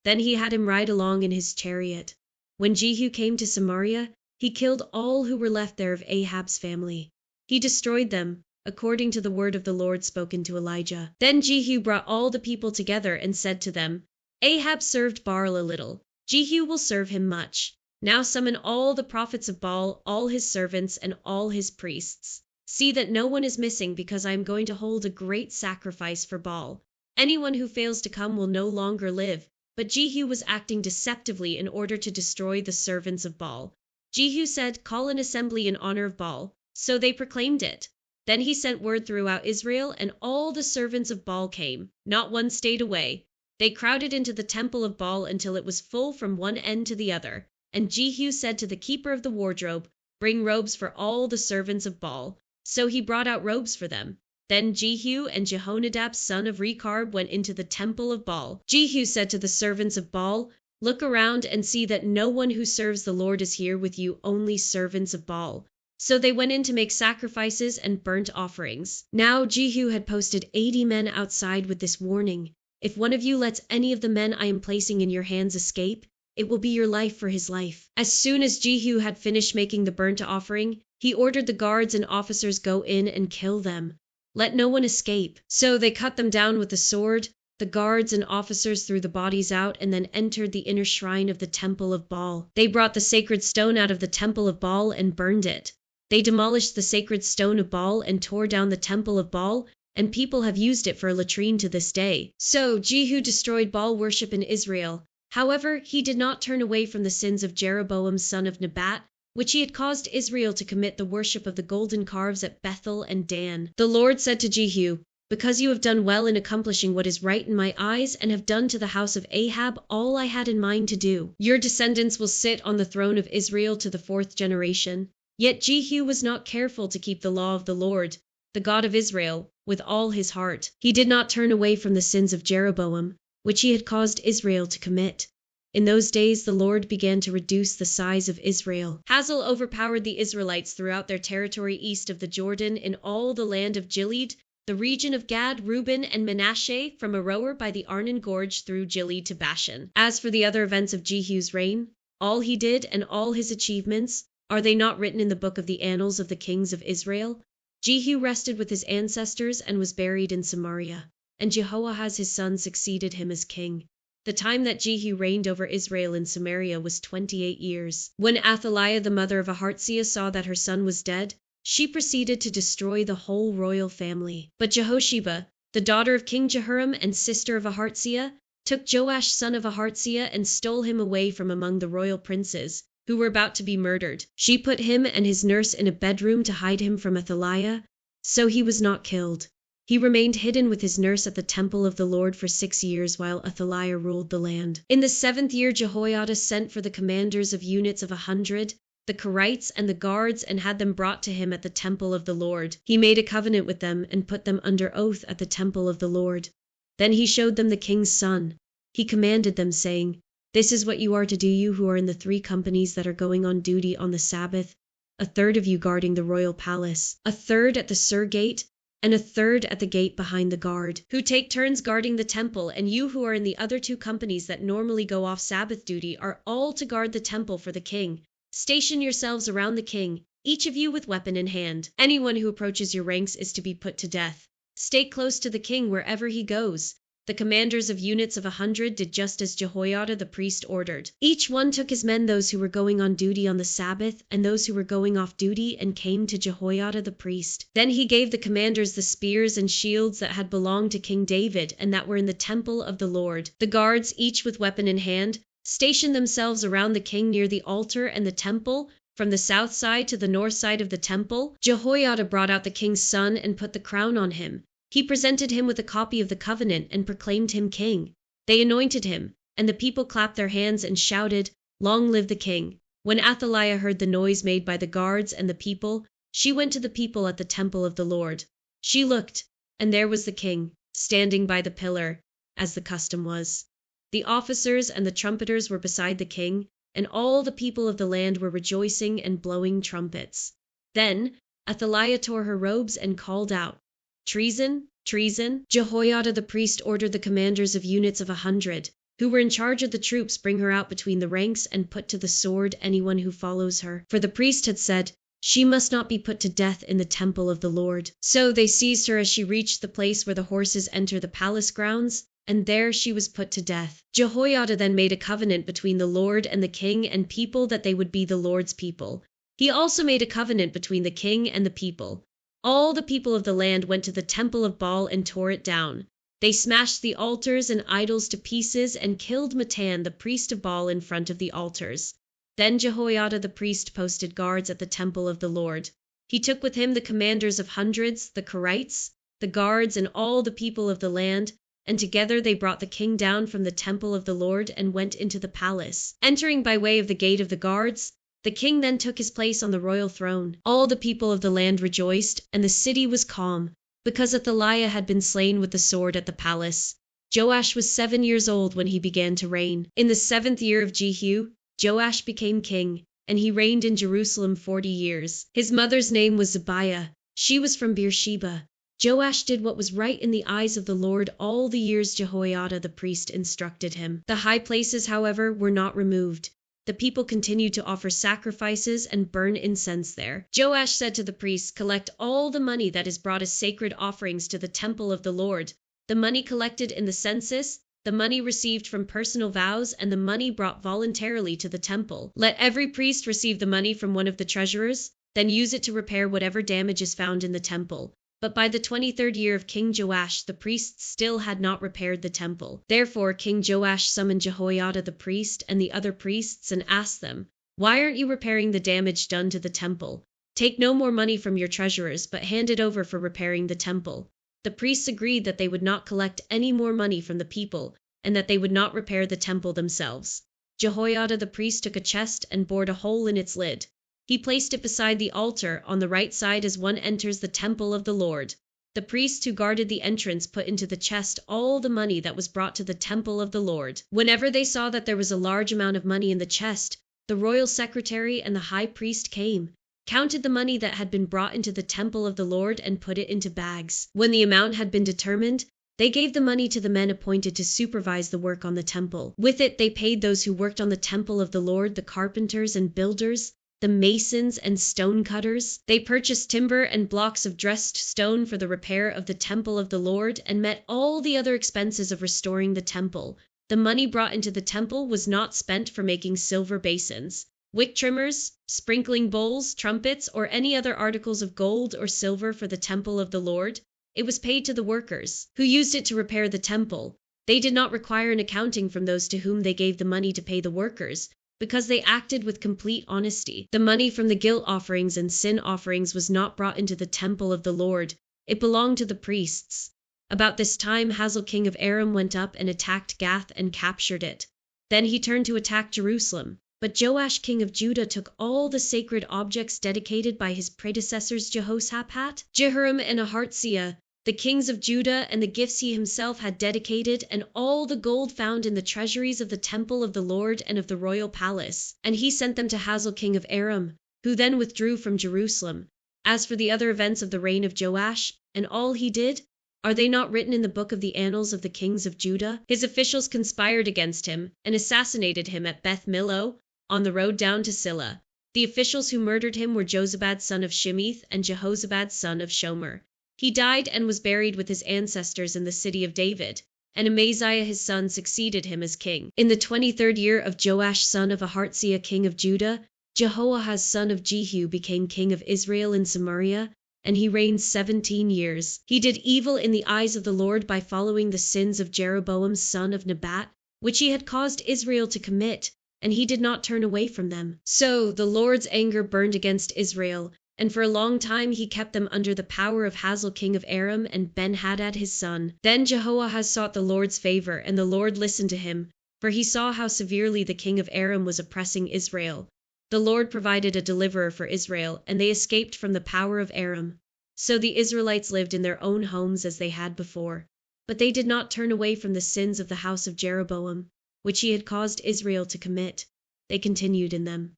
Then he had him ride along in his chariot. When Jehu came to Samaria, he killed all who were left there of Ahab's family. He destroyed them, according to the word of the Lord spoken to Elijah. Then Jehu brought all the people together and said to them, "Ahab served Baal a little. Jehu will serve him much. Now summon all the prophets of Baal, all his servants, and all his priests. See that no one is missing, because I am going to hold a great sacrifice for Baal. Anyone who fails to come will no longer live." But Jehu was acting deceptively in order to destroy the servants of Baal. Jehu said, "Call an assembly in honor of Baal." So they proclaimed it. Then he sent word throughout Israel, and all the servants of Baal came. Not one stayed away. They crowded into the temple of Baal until it was full from one end to the other. And Jehu said to the keeper of the wardrobe, "Bring robes for all the servants of Baal." So he brought out robes for them. Then Jehu and Jehonadab son of Rechab went into the temple of Baal. Jehu said to the servants of Baal, "Look around and see that no one who serves the Lord is here with you, only servants of Baal." So they went in to make sacrifices and burnt offerings. Now Jehu had posted 80 men outside with this warning: "If one of you lets any of the men I am placing in your hands escape, it will be your life for his life." As soon as Jehu had finished making the burnt offering, he ordered the guards and officers go in and kill them. Let no one escape. So they cut them down with the sword. The guards and officers threw the bodies out and then entered the inner shrine of the temple of Baal. They brought the sacred stone out of the temple of Baal and burned it. They demolished the sacred stone of Baal and tore down the temple of Baal, and people have used it for a latrine to this day. So Jehu destroyed Baal worship in Israel. However, he did not turn away from the sins of Jeroboam son of Nebat, which he had caused Israel to commit, the worship of the golden calves at Bethel and Dan. The Lord said to Jehu, "Because you have done well in accomplishing what is right in my eyes, and have done to the house of Ahab all I had in mind to do, your descendants will sit on the throne of Israel to the 4th generation." Yet Jehu was not careful to keep the law of the Lord, the God of Israel, with all his heart. He did not turn away from the sins of Jeroboam, which he had caused Israel to commit. In those days the Lord began to reduce the size of Israel. Hazael overpowered the Israelites throughout their territory east of the Jordan, in all the land of Gilead, the region of Gad, Reuben, and Manasseh, from Aroer by the Arnon Gorge through Gilead to Bashan. As for the other events of Jehu's reign, all he did and all his achievements, are they not written in the book of the annals of the kings of Israel? Jehu rested with his ancestors and was buried in Samaria, and Jehoahaz his son succeeded him as king. The time that Jehu reigned over Israel in Samaria was 28 years. When Athaliah the mother of Ahartsia saw that her son was dead, she proceeded to destroy the whole royal family. But Jehosheba, the daughter of King Jehoram and sister of Ahartsia, took Joash son of Ahartsia and stole him away from among the royal princes, who were about to be murdered. She put him and his nurse in a bedroom to hide him from Athaliah, so he was not killed. He remained hidden with his nurse at the temple of the Lord for 6 years while Athaliah ruled the land. In the 7th year Jehoiada sent for the commanders of units of 100, the Kerites and the guards, and had them brought to him at the temple of the Lord. He made a covenant with them and put them under oath at the temple of the Lord. Then he showed them the king's son. He commanded them, saying, "This is what you are to do, you who are in the 3 companies that are going on duty on the Sabbath, a third of you guarding the royal palace, a third at the Sur gate, and a third at the gate behind the guard, who take turns guarding the temple, and you who are in the other 2 companies that normally go off Sabbath duty are all to guard the temple for the king. Station yourselves around the king, each of you with weapon in hand. Anyone who approaches your ranks is to be put to death. Stay close to the king wherever he goes." The commanders of units of 100 did just as Jehoiada the priest ordered. Each one took his men, those who were going on duty on the Sabbath and those who were going off duty, and came to Jehoiada the priest. Then he gave the commanders the spears and shields that had belonged to King David and that were in the temple of the Lord. The guards, each with weapon in hand, stationed themselves around the king near the altar and the temple, from the south side to the north side of the temple. Jehoiada brought out the king's son and put the crown on him. He presented him with a copy of the covenant and proclaimed him king. They anointed him, and the people clapped their hands and shouted, "Long live the king!" When Athaliah heard the noise made by the guards and the people, she went to the people at the temple of the Lord. She looked, and there was the king, standing by the pillar, as the custom was. The officers and the trumpeters were beside the king, and all the people of the land were rejoicing and blowing trumpets. Then Athaliah tore her robes and called out, "Treason! Treason!" Jehoiada the priest ordered the commanders of units of 100, who were in charge of the troops, bring her out between the ranks and put to the sword anyone who follows her. For the priest had said, she must not be put to death in the temple of the Lord. So they seized her as she reached the place where the horses enter the palace grounds, and there she was put to death. Jehoiada then made a covenant between the Lord and the king and people that they would be the Lord's people. He also made a covenant between the king and the people. All the people of the land went to the temple of Baal and tore it down. They smashed the altars and idols to pieces and killed Matan, the priest of Baal, in front of the altars. Then Jehoiada the priest posted guards at the temple of the Lord. He took with him the commanders of hundreds, the Karites, the guards, and all the people of the land, and together they brought the king down from the temple of the Lord and went into the palace. Entering by way of the gate of the guards, the king then took his place on the royal throne. All the people of the land rejoiced, and the city was calm, because Athaliah had been slain with the sword at the palace. Joash was 7 years old when he began to reign. In the 7th year of Jehu, Joash became king, and he reigned in Jerusalem 40 years. His mother's name was Zibiah. She was from Beersheba. Joash did what was right in the eyes of the Lord all the years Jehoiada the priest instructed him. The high places, however, were not removed. The people continued to offer sacrifices and burn incense there. Joash said to the priests, "Collect all the money that is brought as sacred offerings to the temple of the Lord, the money collected in the census, the money received from personal vows, and the money brought voluntarily to the temple. Let every priest receive the money from one of the treasurers, then use it to repair whatever damage is found in the temple." But by the 23rd year of King Joash, the priests still had not repaired the temple. Therefore King Joash summoned Jehoiada the priest and the other priests and asked them, "Why aren't you repairing the damage done to the temple? Take no more money from your treasurers, but hand it over for repairing the temple." The priests agreed that they would not collect any more money from the people, and that they would not repair the temple themselves. Jehoiada the priest took a chest and bored a hole in its lid. He placed it beside the altar, on the right side as one enters the temple of the Lord. The priests who guarded the entrance put into the chest all the money that was brought to the temple of the Lord. Whenever they saw that there was a large amount of money in the chest, the royal secretary and the high priest came, counted the money that had been brought into the temple of the Lord, and put it into bags. When the amount had been determined, they gave the money to the men appointed to supervise the work on the temple. With it they paid those who worked on the temple of the Lord, the carpenters and builders, the masons and stone cutters. They purchased timber and blocks of dressed stone for the repair of the temple of the Lord, and met all the other expenses of restoring the temple. The money brought into the temple was not spent for making silver basins, wick trimmers, sprinkling bowls, trumpets, or any other articles of gold or silver for the temple of the Lord. It was paid to the workers, who used it to repair the temple. They did not require an accounting from those to whom they gave the money to pay the workers, because they acted with complete honesty. The money from the guilt offerings and sin offerings was not brought into the temple of the Lord. It belonged to the priests. About this time Hazael king of Aram went up and attacked Gath and captured it. Then he turned to attack Jerusalem. But Joash king of Judah took all the sacred objects dedicated by his predecessors Jehoshaphat, Jehoram, and Aharziah, the kings of Judah, and the gifts he himself had dedicated, and all the gold found in the treasuries of the temple of the Lord and of the royal palace. And he sent them to Hazael king of Aram, who then withdrew from Jerusalem. As for the other events of the reign of Joash, and all he did, are they not written in the book of the annals of the kings of Judah? His officials conspired against him, and assassinated him at Beth Millo, on the road down to Silla. The officials who murdered him were Jozabad son of Shimith and Jehozabad son of Shomer. He died and was buried with his ancestors in the city of David, and Amaziah his son succeeded him as king. In the 23rd year of Joash son of Aharziah king of Judah, Jehoahaz son of Jehu became king of Israel in Samaria, and he reigned 17 years. He did evil in the eyes of the Lord by following the sins of Jeroboam son of Nebat, which he had caused Israel to commit, and he did not turn away from them. So the Lord's anger burned against Israel, and for a long time he kept them under the power of Hazael king of Aram and Ben-Hadad his son. Then Jehoahaz sought the Lord's favor, and the Lord listened to him, for he saw how severely the king of Aram was oppressing Israel. The Lord provided a deliverer for Israel, and they escaped from the power of Aram. So the Israelites lived in their own homes as they had before. But they did not turn away from the sins of the house of Jeroboam, which he had caused Israel to commit. They continued in them.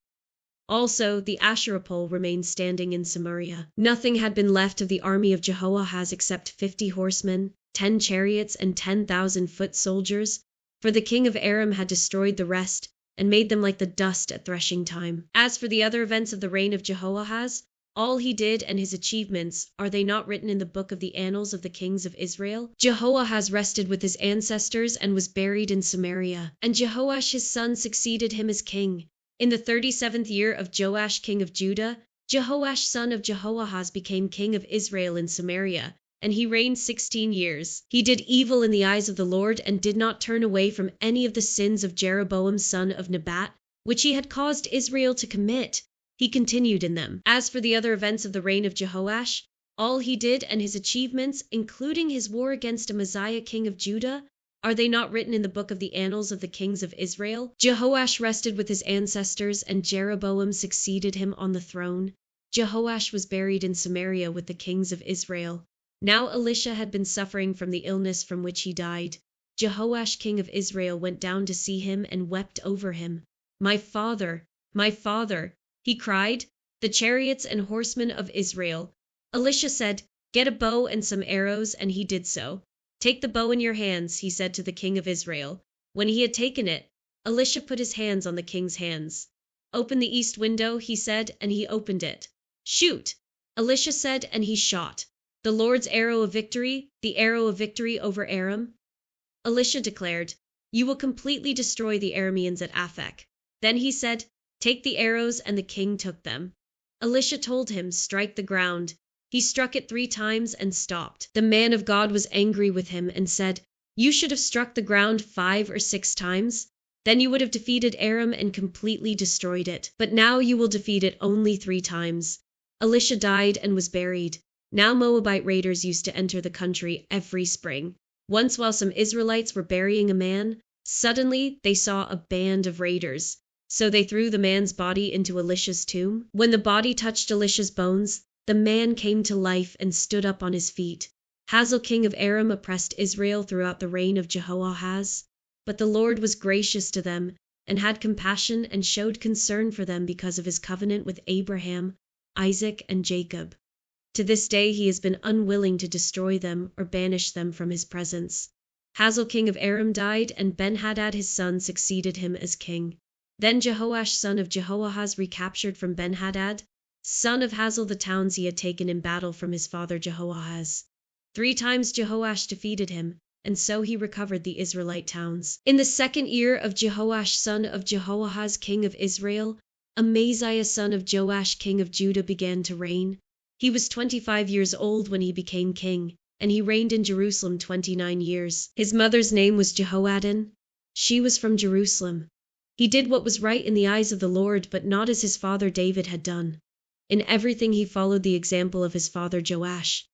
Also, the Asherah pole remained standing in Samaria. Nothing had been left of the army of Jehoahaz except 50 horsemen, 10 chariots, and 10,000 foot soldiers, for the king of Aram had destroyed the rest and made them like the dust at threshing time. As for the other events of the reign of Jehoahaz, all he did and his achievements, are they not written in the book of the annals of the kings of Israel? Jehoahaz rested with his ancestors and was buried in Samaria, and Jehoash his son succeeded him as king. In the 37th year of Joash king of Judah, Jehoash son of Jehoahaz became king of Israel in Samaria, and he reigned 16 years. He did evil in the eyes of the Lord and did not turn away from any of the sins of Jeroboam son of Nebat, which he had caused Israel to commit. He continued in them. As for the other events of the reign of Jehoash, all he did and his achievements, including his war against Amaziah king of Judah, are they not written in the book of the annals of the kings of Israel? Jehoash rested with his ancestors, and Jeroboam succeeded him on the throne. Jehoash was buried in Samaria with the kings of Israel. Now Elisha had been suffering from the illness from which he died. Jehoash king of Israel went down to see him and wept over him. My father, he cried, the chariots and horsemen of Israel. Elisha said, get a bow and some arrows, and he did so. Take the bow in your hands, he said to the king of Israel. When he had taken it, Elisha put his hands on the king's hands. Open the east window, he said, and he opened it. Shoot, Elisha said, and he shot. The Lord's arrow of victory, the arrow of victory over Aram. Elisha declared, you will completely destroy the Arameans at Aphek. Then he said, take the arrows, and the king took them. Elisha told him, strike the ground. He struck it 3 times and stopped. The man of God was angry with him and said, you should have struck the ground 5 or 6 times. Then you would have defeated Aram and completely destroyed it. But now you will defeat it only 3 times. Elisha died and was buried. Now Moabite raiders used to enter the country every spring. Once while some Israelites were burying a man, suddenly they saw a band of raiders. So they threw the man's body into Elisha's tomb. When the body touched Elisha's bones, the man came to life and stood up on his feet. Hazael king of Aram oppressed Israel throughout the reign of Jehoahaz, but the Lord was gracious to them and had compassion and showed concern for them because of his covenant with Abraham, Isaac, and Jacob. To this day he has been unwilling to destroy them or banish them from his presence. Hazael king of Aram died, and Ben-Hadad his son succeeded him as king. Then Jehoash son of Jehoahaz recaptured from Ben-Hadad, son of Hazael, the towns he had taken in battle from his father Jehoahaz. 3 times Jehoash defeated him, and so he recovered the Israelite towns. In the 2nd year of Jehoash son of Jehoahaz king of Israel, Amaziah son of Joash king of Judah began to reign. He was 25 years old when he became king, and he reigned in Jerusalem 29 years. His mother's name was Jehoaddin. She was from Jerusalem. He did what was right in the eyes of the Lord, but not as his father David had done. In everything he followed the example of his father Joash.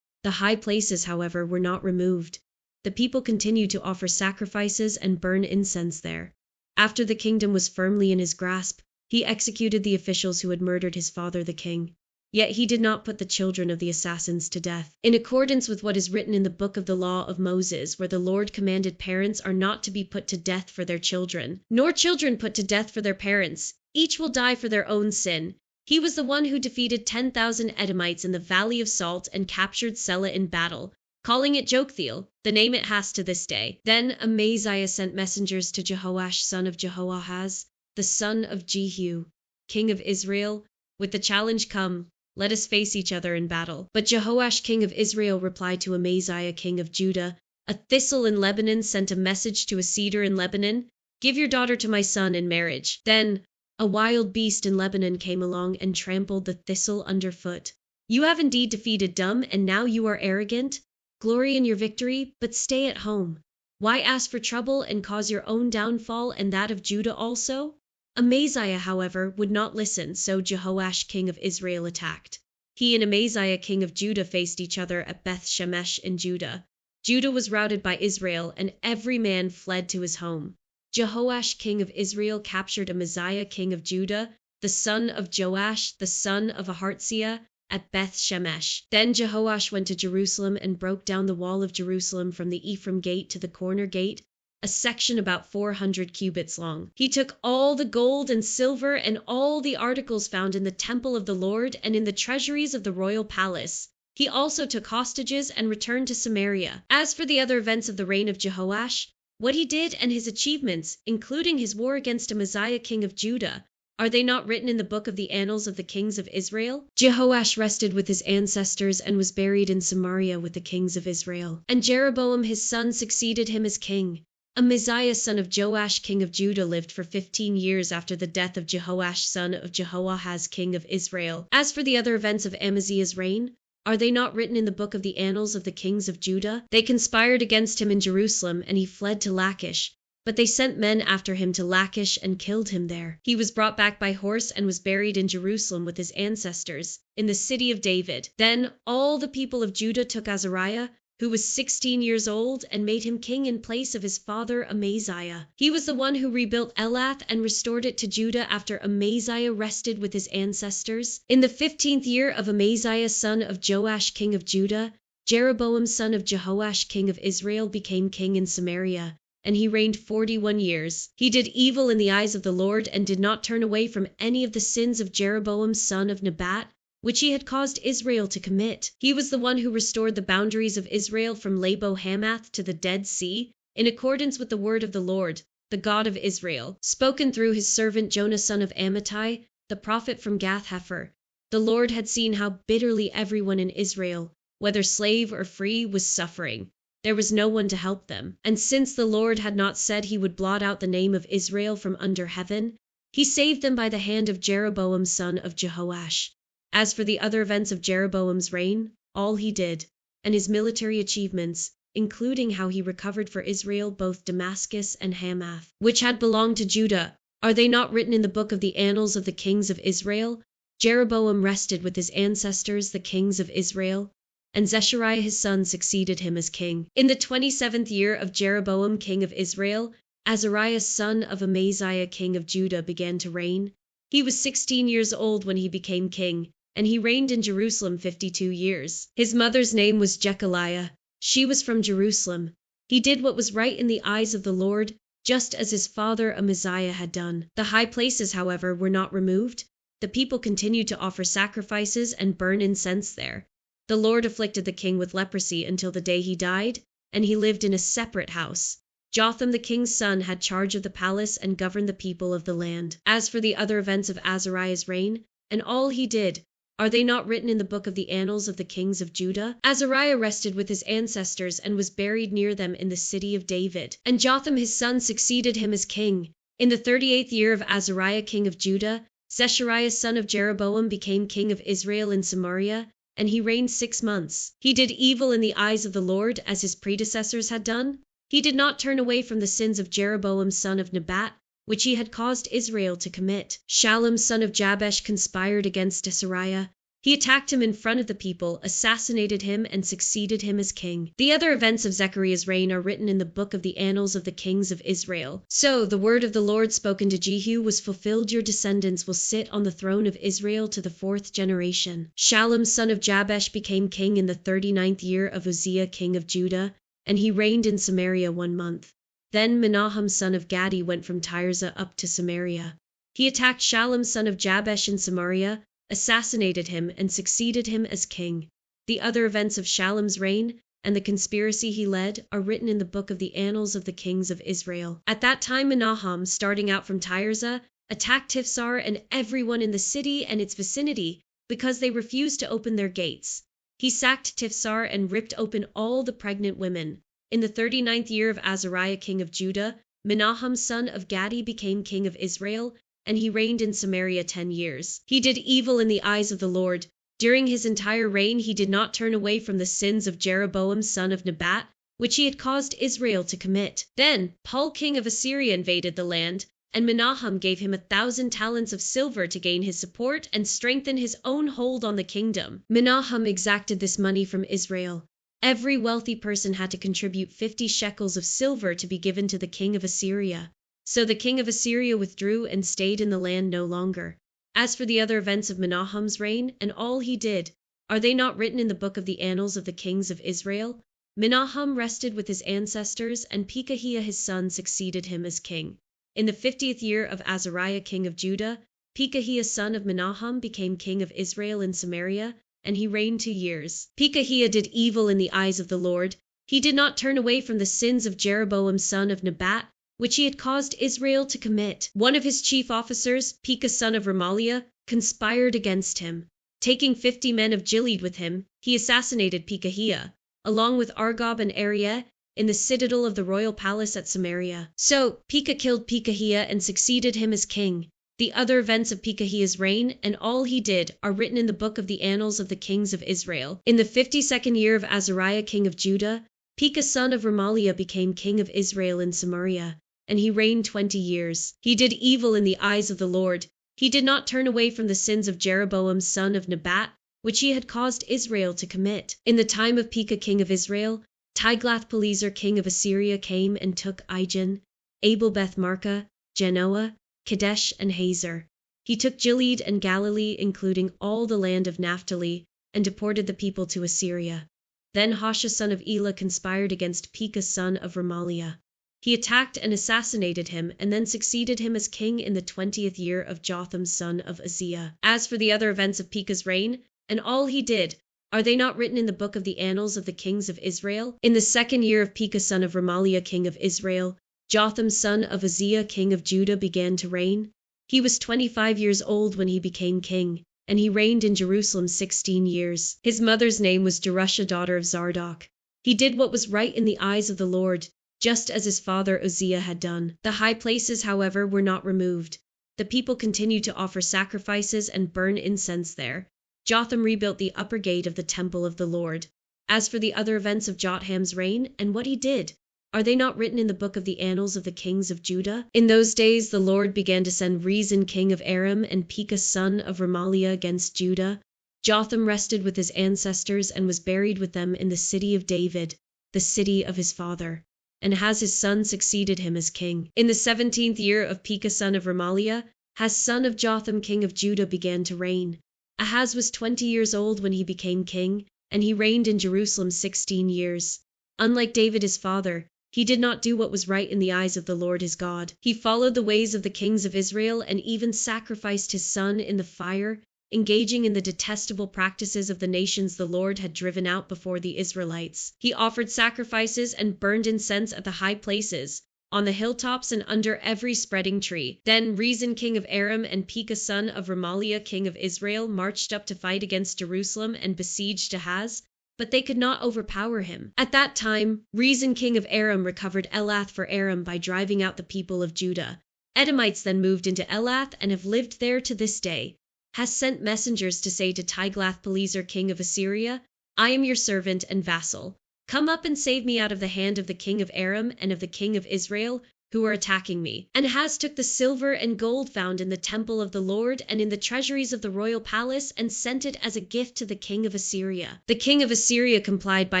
The high places, however, were not removed. The people continued to offer sacrifices and burn incense there. After the kingdom was firmly in his grasp, he executed the officials who had murdered his father the king. Yet he did not put the children of the assassins to death, in accordance with what is written in the book of the law of Moses, where the Lord commanded parents are not to be put to death for their children, nor children put to death for their parents. Each will die for their own sin. He was the one who defeated 10,000 Edomites in the Valley of Salt and captured Selah in battle, calling it Joktheel, the name it has to this day. Then Amaziah sent messengers to Jehoash son of Jehoahaz, the son of Jehu, king of Israel, with the challenge, come, let us face each other in battle. But Jehoash king of Israel replied to Amaziah king of Judah, a thistle in Lebanon sent a message to a cedar in Lebanon, give your daughter to my son in marriage. Then a wild beast in Lebanon came along and trampled the thistle underfoot. You have indeed defeated Dumb, and now you are arrogant. Glory in your victory, but stay at home. Why ask for trouble and cause your own downfall and that of Judah also? Amaziah, however, would not listen, so Jehoash king of Israel attacked. he and Amaziah king of Judah faced each other at Beth Shemesh in Judah. Judah was routed by Israel, and every man fled to his home. Jehoash king of Israel captured Amaziah king of Judah, the son of Joash, the son of Aharziah, at Beth Shemesh. Then Jehoash went to Jerusalem and broke down the wall of Jerusalem from the Ephraim gate to the corner gate, a section about 400 cubits long. He took all the gold and silver and all the articles found in the temple of the Lord and in the treasuries of the royal palace. He also took hostages and returned to Samaria. As for the other events of the reign of Jehoash, what he did and his achievements, including his war against Amaziah king of Judah, are they not written in the book of the annals of the kings of Israel? Jehoash rested with his ancestors and was buried in Samaria with the kings of Israel. And Jeroboam his son succeeded him as king. Amaziah son of Joash king of Judah lived for 15 years after the death of Jehoash son of Jehoahaz king of Israel. As for the other events of Amaziah's reign, are they not written in the book of the annals of the kings of Judah? They conspired against him in Jerusalem, and he fled to Lachish. But they sent men after him to Lachish and killed him there. He was brought back by horse and was buried in Jerusalem with his ancestors, in the city of David. Then all the people of Judah took Azariah, who was 16 years old, and made him king in place of his father Amaziah. He was the one who rebuilt Elath and restored it to Judah after Amaziah rested with his ancestors. In the 15th year of Amaziah son of Joash king of Judah, Jeroboam son of Jehoash king of Israel became king in Samaria, and he reigned 41 years. He did evil in the eyes of the Lord and did not turn away from any of the sins of Jeroboam son of Nebat, which he had caused Israel to commit. He was the one who restored the boundaries of Israel from Labo-Hamath to the Dead Sea, in accordance with the word of the Lord, the God of Israel, spoken through his servant Jonah son of Amittai, the prophet from Gath-Hepher. The Lord had seen how bitterly everyone in Israel, whether slave or free, was suffering. There was no one to help them. And since the Lord had not said he would blot out the name of Israel from under heaven, he saved them by the hand of Jeroboam son of Jehoash. As for the other events of Jeroboam's reign, all he did, and his military achievements, including how he recovered for Israel both Damascus and Hamath, which had belonged to Judah, are they not written in the book of the annals of the kings of Israel? Jeroboam rested with his ancestors, the kings of Israel, and Zechariah his son succeeded him as king. In the 27th year of Jeroboam king of Israel, Azariah son of Amaziah king of Judah began to reign. He was 16 years old when he became king, and he reigned in Jerusalem 52 years. His mother's name was Jechaliah. She was from Jerusalem. He did what was right in the eyes of the Lord, just as his father Amaziah had done. The high places, however, were not removed. The people continued to offer sacrifices and burn incense there. The Lord afflicted the king with leprosy until the day he died, and he lived in a separate house. Jotham the king's son had charge of the palace and governed the people of the land. As for the other events of Azariah's reign, and all he did, are they not written in the book of the annals of the kings of Judah? Azariah rested with his ancestors and was buried near them in the city of David. And Jotham his son succeeded him as king. In the 38th year of Azariah king of Judah, Zechariah son of Jeroboam became king of Israel in Samaria, and he reigned 6 months. He did evil in the eyes of the Lord, as his predecessors had done. He did not turn away from the sins of Jeroboam son of Nebat, which he had caused Israel to commit. Shallum son of Jabesh conspired against Azariah. He attacked him in front of the people, assassinated him, and succeeded him as king. The other events of Zechariah's reign are written in the book of the annals of the kings of Israel. So the word of the Lord spoken to Jehu was fulfilled: your descendants will sit on the throne of Israel to the 4th generation. Shallum son of Jabesh became king in the 39th year of Uzziah king of Judah, and he reigned in Samaria 1 month. Then Menahem son of Gadi went from Tirzah up to Samaria. He attacked Shallum son of Jabesh in Samaria, assassinated him, and succeeded him as king. The other events of Shallum's reign and the conspiracy he led are written in the book of the annals of the kings of Israel. At that time Menahem, starting out from Tirzah, attacked Tifsar and everyone in the city and its vicinity because they refused to open their gates. He sacked Tifsar and ripped open all the pregnant women. In the 39th year of Azariah king of Judah, Menahem son of Gadi became king of Israel, and he reigned in Samaria 10 years. He did evil in the eyes of the Lord. During his entire reign he did not turn away from the sins of Jeroboam son of Nebat, which he had caused Israel to commit. Then Pul king of Assyria invaded the land, and Menahem gave him 1,000 talents of silver to gain his support and strengthen his own hold on the kingdom. Menahem exacted this money from Israel. Every wealthy person had to contribute 50 shekels of silver to be given to the king of Assyria. So the king of Assyria withdrew and stayed in the land no longer. As for the other events of Menahem's reign and all he did, are they not written in the book of the annals of the kings of Israel? Menahem rested with his ancestors, and Pekahiah his son succeeded him as king. In the 50th year of Azariah king of Judah, Pekahiah son of Menahem became king of Israel in Samaria, and he reigned 2 years. Pekahiah did evil in the eyes of the Lord. He did not turn away from the sins of Jeroboam son of Nebat, which he had caused Israel to commit. One of his chief officers, Pekah son of Remaliah, conspired against him. Taking 50 men of Gilead with him, he assassinated Pekahiah, along with Argob and Arieh, in the citadel of the royal palace at Samaria. So Pekah killed Pekahiah and succeeded him as king. The other events of Pekahiah's reign and all he did are written in the book of the annals of the kings of Israel. In the 52nd year of Azariah king of Judah, Pekah son of Remaliah became king of Israel in Samaria, and he reigned 20 years. He did evil in the eyes of the Lord. He did not turn away from the sins of Jeroboam son of Nebat, which he had caused Israel to commit. In the time of Pekah king of Israel, Tiglath-Pileser king of Assyria came and took Ijon, Abel-Beth-Maachah, Janoah, Kadesh, and Hazor. He took Gilead and Galilee, including all the land of Naphtali, and deported the people to Assyria. Then Hoshea son of Elah conspired against Pekah son of Remaliah. He attacked and assassinated him, and then succeeded him as king in the 20th year of Jotham son of Uzziah. As for the other events of Pekah's reign, and all he did, are they not written in the book of the annals of the kings of Israel? In the 2nd year of Pekah son of Remaliah king of Israel, Jotham son of Uzziah king of Judah began to reign. He was 25 years old when he became king, and he reigned in Jerusalem 16 years. His mother's name was Jerusha daughter of Zardok. He did what was right in the eyes of the Lord, just as his father Uzziah had done. The high places, however, were not removed. The people continued to offer sacrifices and burn incense there. Jotham rebuilt the upper gate of the temple of the Lord. As for the other events of Jotham's reign and what he did, are they not written in the book of the annals of the kings of Judah? In those days the Lord began to send Rezin king of Aram and Pekah son of Remaliah against Judah. Jotham rested with his ancestors and was buried with them in the city of David, the city of his father. And Ahaz his son succeeded him as king. In the 17th year of Pekah son of Remaliah, Ahaz son of Jotham king of Judah began to reign. Ahaz was 20 years old when he became king, and he reigned in Jerusalem 16 years. Unlike David his father, he did not do what was right in the eyes of the Lord his God. He followed the ways of the kings of Israel and even sacrificed his son in the fire, engaging in the detestable practices of the nations the Lord had driven out before the Israelites. He offered sacrifices and burned incense at the high places, on the hilltops and under every spreading tree. Then Rezin king of Aram and Pekah son of Remaliah king of Israel marched up to fight against Jerusalem and besieged Ahaz, but they could not overpower him. At that time, Rezin king of Aram recovered Elath for Aram by driving out the people of Judah. Edomites then moved into Elath and have lived there to this day. Has sent messengers to say to Tiglath-Pileser king of Assyria, I am your servant and vassal. Come up and save me out of the hand of the king of Aram and of the king of Israel, who are attacking me. And Ahaz took the silver and gold found in the temple of the Lord and in the treasuries of the royal palace and sent it as a gift to the king of Assyria. The king of Assyria complied by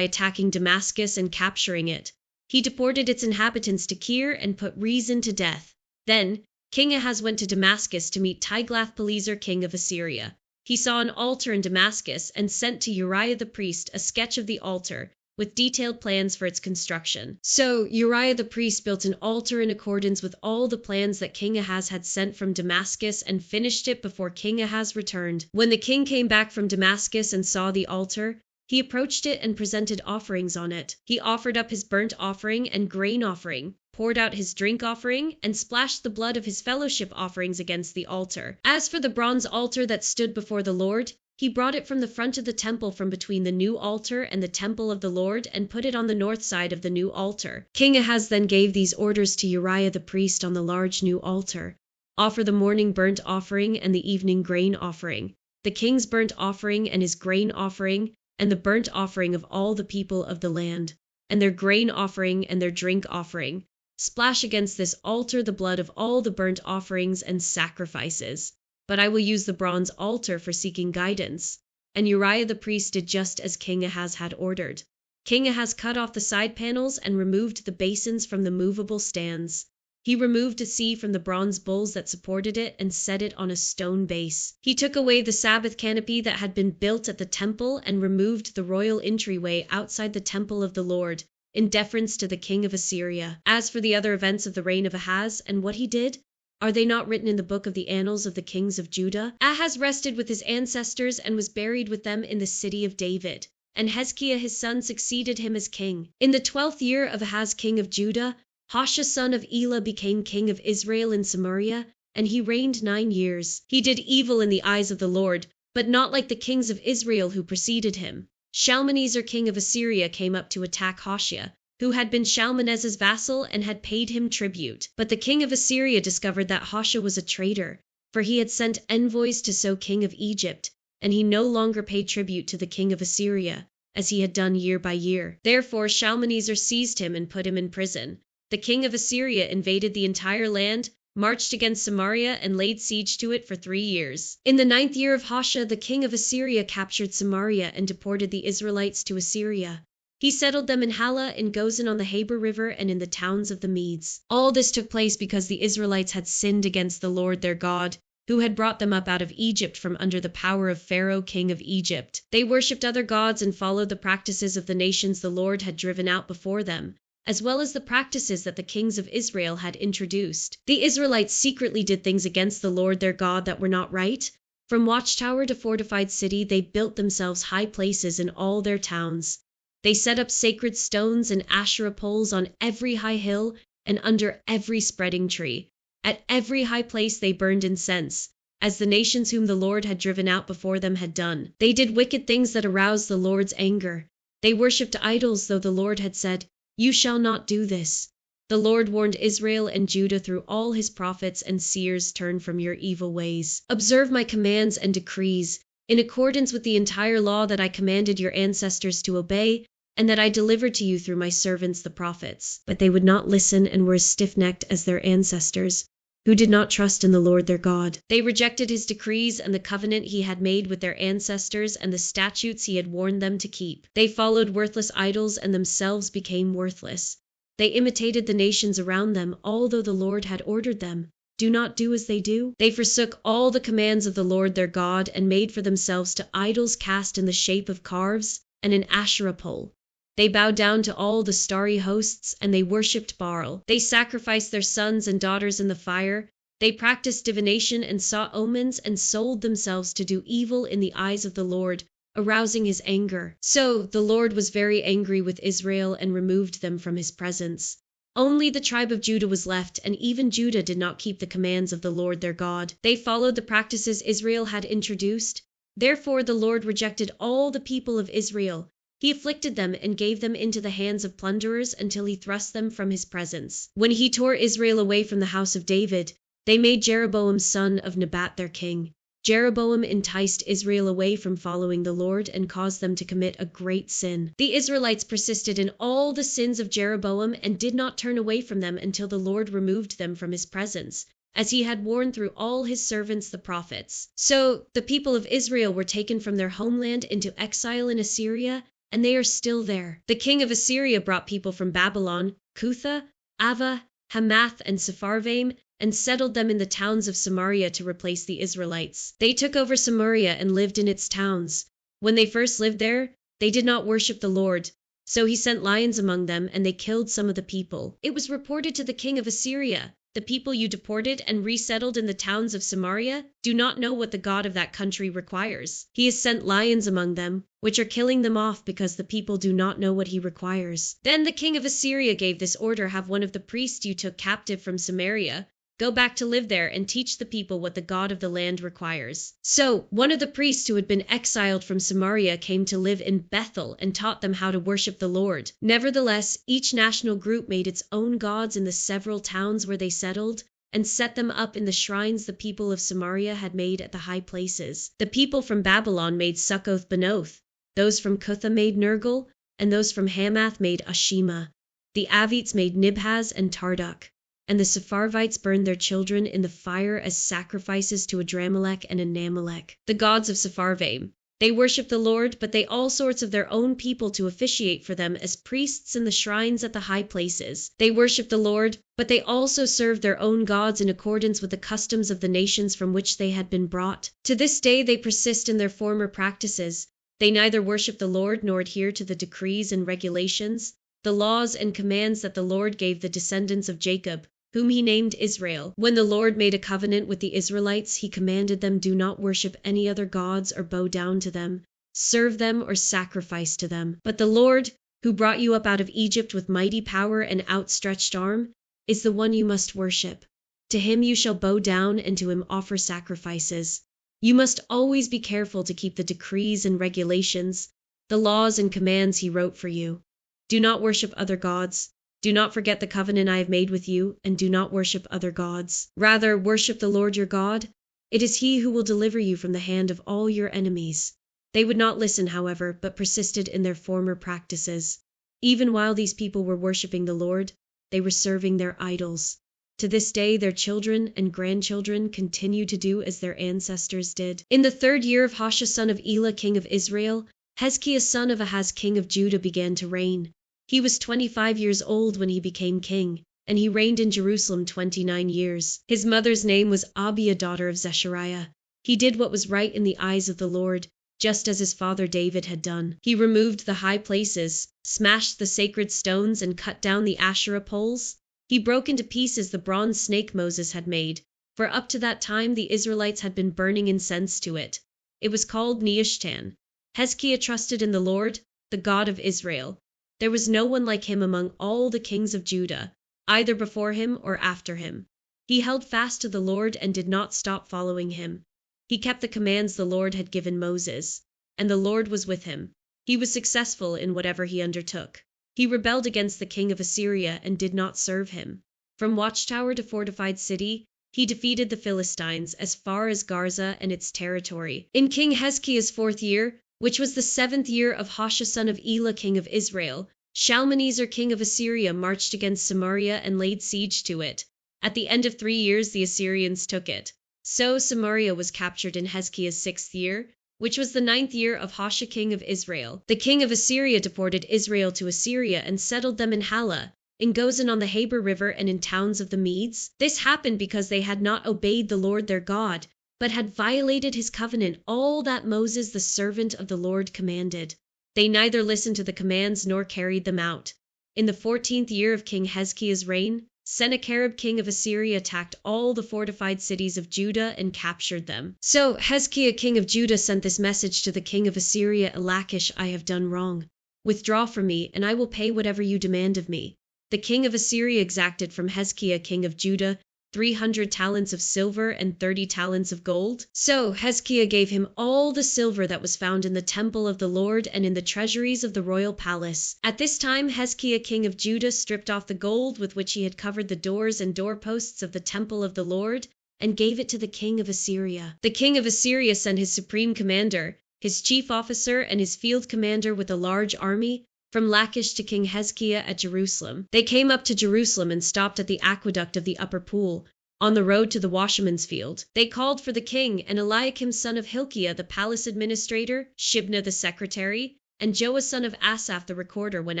attacking Damascus and capturing it. He deported its inhabitants to Kir and put Rezin to death. Then King Ahaz went to Damascus to meet Tiglath-Pileser king of Assyria. He saw an altar in Damascus and sent to Uriah the priest a sketch of the altar, with detailed plans for its construction. So Uriah the priest built an altar in accordance with all the plans that King Ahaz had sent from Damascus and finished it before King Ahaz returned. When the king came back from Damascus and saw the altar, he approached it and presented offerings on it. He offered up his burnt offering and grain offering, poured out his drink offering, and splashed the blood of his fellowship offerings against the altar. As for the bronze altar that stood before the Lord, he brought it from the front of the temple from between the new altar and the temple of the Lord and put it on the north side of the new altar. King Ahaz then gave these orders to Uriah the priest on the large new altar. Offer the morning burnt offering and the evening grain offering, the king's burnt offering and his grain offering, and the burnt offering of all the people of the land, and their grain offering and their drink offering. Splash against this altar the blood of all the burnt offerings and sacrifices. But I will use the bronze altar for seeking guidance." And Uriah the priest did just as King Ahaz had ordered. King Ahaz cut off the side panels and removed the basins from the movable stands. He removed a sea from the bronze bowls that supported it and set it on a stone base. He took away the Sabbath canopy that had been built at the temple and removed the royal entryway outside the temple of the Lord, in deference to the king of Assyria. As for the other events of the reign of Ahaz and what he did, are they not written in the book of the annals of the kings of Judah? Ahaz rested with his ancestors and was buried with them in the city of David. And Hezekiah his son succeeded him as king. In the 12th year of Ahaz king of Judah, Hoshea son of Elah became king of Israel in Samaria, and he reigned 9 years. He did evil in the eyes of the Lord, but not like the kings of Israel who preceded him. Shalmaneser king of Assyria came up to attack Hoshea, who had been Shalmaneser's vassal and had paid him tribute. But the king of Assyria discovered that Hoshea was a traitor, for he had sent envoys to So king of Egypt, and he no longer paid tribute to the king of Assyria, as he had done year by year. Therefore Shalmaneser seized him and put him in prison. The king of Assyria invaded the entire land, marched against Samaria, and laid siege to it for 3 years. In the 9th year of Hoshea, the king of Assyria captured Samaria and deported the Israelites to Assyria. He settled them in Halah, in Gozan on the Habor River, and in the towns of the Medes. All this took place because the Israelites had sinned against the Lord their God, who had brought them up out of Egypt from under the power of Pharaoh, king of Egypt. They worshipped other gods and followed the practices of the nations the Lord had driven out before them, as well as the practices that the kings of Israel had introduced. The Israelites secretly did things against the Lord their God that were not right. From watchtower to fortified city, they built themselves high places in all their towns. They set up sacred stones and Asherah poles on every high hill and under every spreading tree. At every high place they burned incense, as the nations whom the Lord had driven out before them had done. They did wicked things that aroused the Lord's anger. They worshipped idols, though the Lord had said, "You shall not do this." The Lord warned Israel and Judah through all his prophets and seers, "Turn from your evil ways. Observe my commands and decrees, in accordance with the entire law that I commanded your ancestors to obey, and that I delivered to you through my servants the prophets." But they would not listen and were as stiff-necked as their ancestors, who did not trust in the Lord their God. They rejected his decrees and the covenant he had made with their ancestors and the statutes he had warned them to keep. They followed worthless idols and themselves became worthless. They imitated the nations around them, although the Lord had ordered them, "Do not do as they do." They forsook all the commands of the Lord their God and made for themselves to idols cast in the shape of calves and an Asherah pole. They bowed down to all the starry hosts, and they worshipped Baal. They sacrificed their sons and daughters in the fire. They practiced divination and saw omens and sold themselves to do evil in the eyes of the Lord, arousing his anger. So the Lord was very angry with Israel and removed them from his presence. Only the tribe of Judah was left, and even Judah did not keep the commands of the Lord their God. They followed the practices Israel had introduced. Therefore the Lord rejected all the people of Israel. He afflicted them and gave them into the hands of plunderers until he thrust them from his presence. When he tore Israel away from the house of David, they made Jeroboam son of Nebat their king. Jeroboam enticed Israel away from following the Lord and caused them to commit a great sin. The Israelites persisted in all the sins of Jeroboam and did not turn away from them until the Lord removed them from his presence, as he had warned through all his servants the prophets. So the people of Israel were taken from their homeland into exile in Assyria, and they are still there. The king of Assyria brought people from Babylon, Cutha, Ava, Hamath, and Sepharvaim, and settled them in the towns of Samaria to replace the Israelites. They took over Samaria and lived in its towns. When they first lived there, they did not worship the Lord, so he sent lions among them, and they killed some of the people. It was reported to the king of Assyria, "The people you deported and resettled in the towns of Samaria do not know what the God of that country requires. He has sent lions among them, which are killing them off because the people do not know what he requires." Then the king of Assyria gave this order, "Have one of the priests you took captive from Samaria go back to live there and teach the people what the God of the land requires." So one of the priests who had been exiled from Samaria came to live in Bethel and taught them how to worship the Lord. Nevertheless, each national group made its own gods in the several towns where they settled, and set them up in the shrines the people of Samaria had made at the high places. The people from Babylon made Succoth-Benoth, those from Cutha made Nergal, and those from Hamath made Ashima. The Avites made Nibhaz and Tarduk, and the Sepharvites burned their children in the fire as sacrifices to Adramelech and Anamelech, the gods of Sepharvaim. They worship the Lord, but they all sorts of their own people to officiate for them as priests in the shrines at the high places. They worship the Lord, but they also serve their own gods in accordance with the customs of the nations from which they had been brought. To this day they persist in their former practices. They neither worship the Lord nor adhere to the decrees and regulations, the laws and commands that the Lord gave the descendants of Jacob, whom he named Israel. When the Lord made a covenant with the Israelites, he commanded them, do not worship any other gods or bow down to them, serve them or sacrifice to them. But the Lord, who brought you up out of Egypt with mighty power and outstretched arm, is the one you must worship. To him you shall bow down and to him offer sacrifices. You must always be careful to keep the decrees and regulations, the laws and commands he wrote for you. Do not worship other gods. Do not forget the covenant I have made with you, and do not worship other gods. Rather, worship the Lord your God. It is he who will deliver you from the hand of all your enemies. They would not listen, however, but persisted in their former practices. Even while these people were worshiping the Lord, they were serving their idols. To this day, their children and grandchildren continue to do as their ancestors did. In the 3rd year of Hoshea son of Elah, king of Israel, Hezekiah son of Ahaz, king of Judah, began to reign. He was 25 years old when he became king, and he reigned in Jerusalem 29 years. His mother's name was Abiah, daughter of Zechariah. He did what was right in the eyes of the Lord, just as his father David had done. He removed the high places, smashed the sacred stones, and cut down the Asherah poles. He broke into pieces the bronze snake Moses had made, for up to that time the Israelites had been burning incense to it. It was called Nehushtan. Hezekiah trusted in the Lord, the God of Israel. There was no one like him among all the kings of Judah, either before him or after him. He held fast to the Lord and did not stop following him. He kept the commands the Lord had given Moses, and the Lord was with him. He was successful in whatever he undertook. He rebelled against the king of Assyria and did not serve him. From watchtower to fortified city, he defeated the Philistines as far as Garza and its territory. In King Hezekiah's 4th year, which was the 7th year of Hoshea son of Elah, king of Israel, Shalmaneser, king of Assyria, marched against Samaria and laid siege to it. At the end of 3 years, the Assyrians took it. So Samaria was captured in Hezekiah's 6th year, which was the 9th year of Hoshea, king of Israel. The king of Assyria deported Israel to Assyria and settled them in Halah, in Gozan on the Habor River, and in towns of the Medes. This happened because they had not obeyed the Lord their God, but had violated his covenant, all that Moses the servant of the Lord commanded. They neither listened to the commands nor carried them out. In the 14th year of King Hezekiah's reign, Sennacherib king of Assyria attacked all the fortified cities of Judah and captured them. So Hezekiah king of Judah sent this message to the king of Assyria, Lachish, I have done wrong. Withdraw from me, and I will pay whatever you demand of me. The king of Assyria exacted from Hezekiah king of Judah 300 talents of silver and 30 talents of gold. So Hezekiah gave him all the silver that was found in the temple of the Lord and in the treasuries of the royal palace. At this time Hezekiah king of Judah stripped off the gold with which he had covered the doors and doorposts of the temple of the Lord and gave it to the king of Assyria. The king of Assyria sent his supreme commander, his chief officer, and his field commander with a large army from Lachish to King Hezekiah at Jerusalem. They came up to Jerusalem and stopped at the aqueduct of the upper pool, on the road to the washerman's field. They called for the king, and Eliakim son of Hilkiah the palace administrator, Shibna the secretary, and Joah son of Asaph the recorder went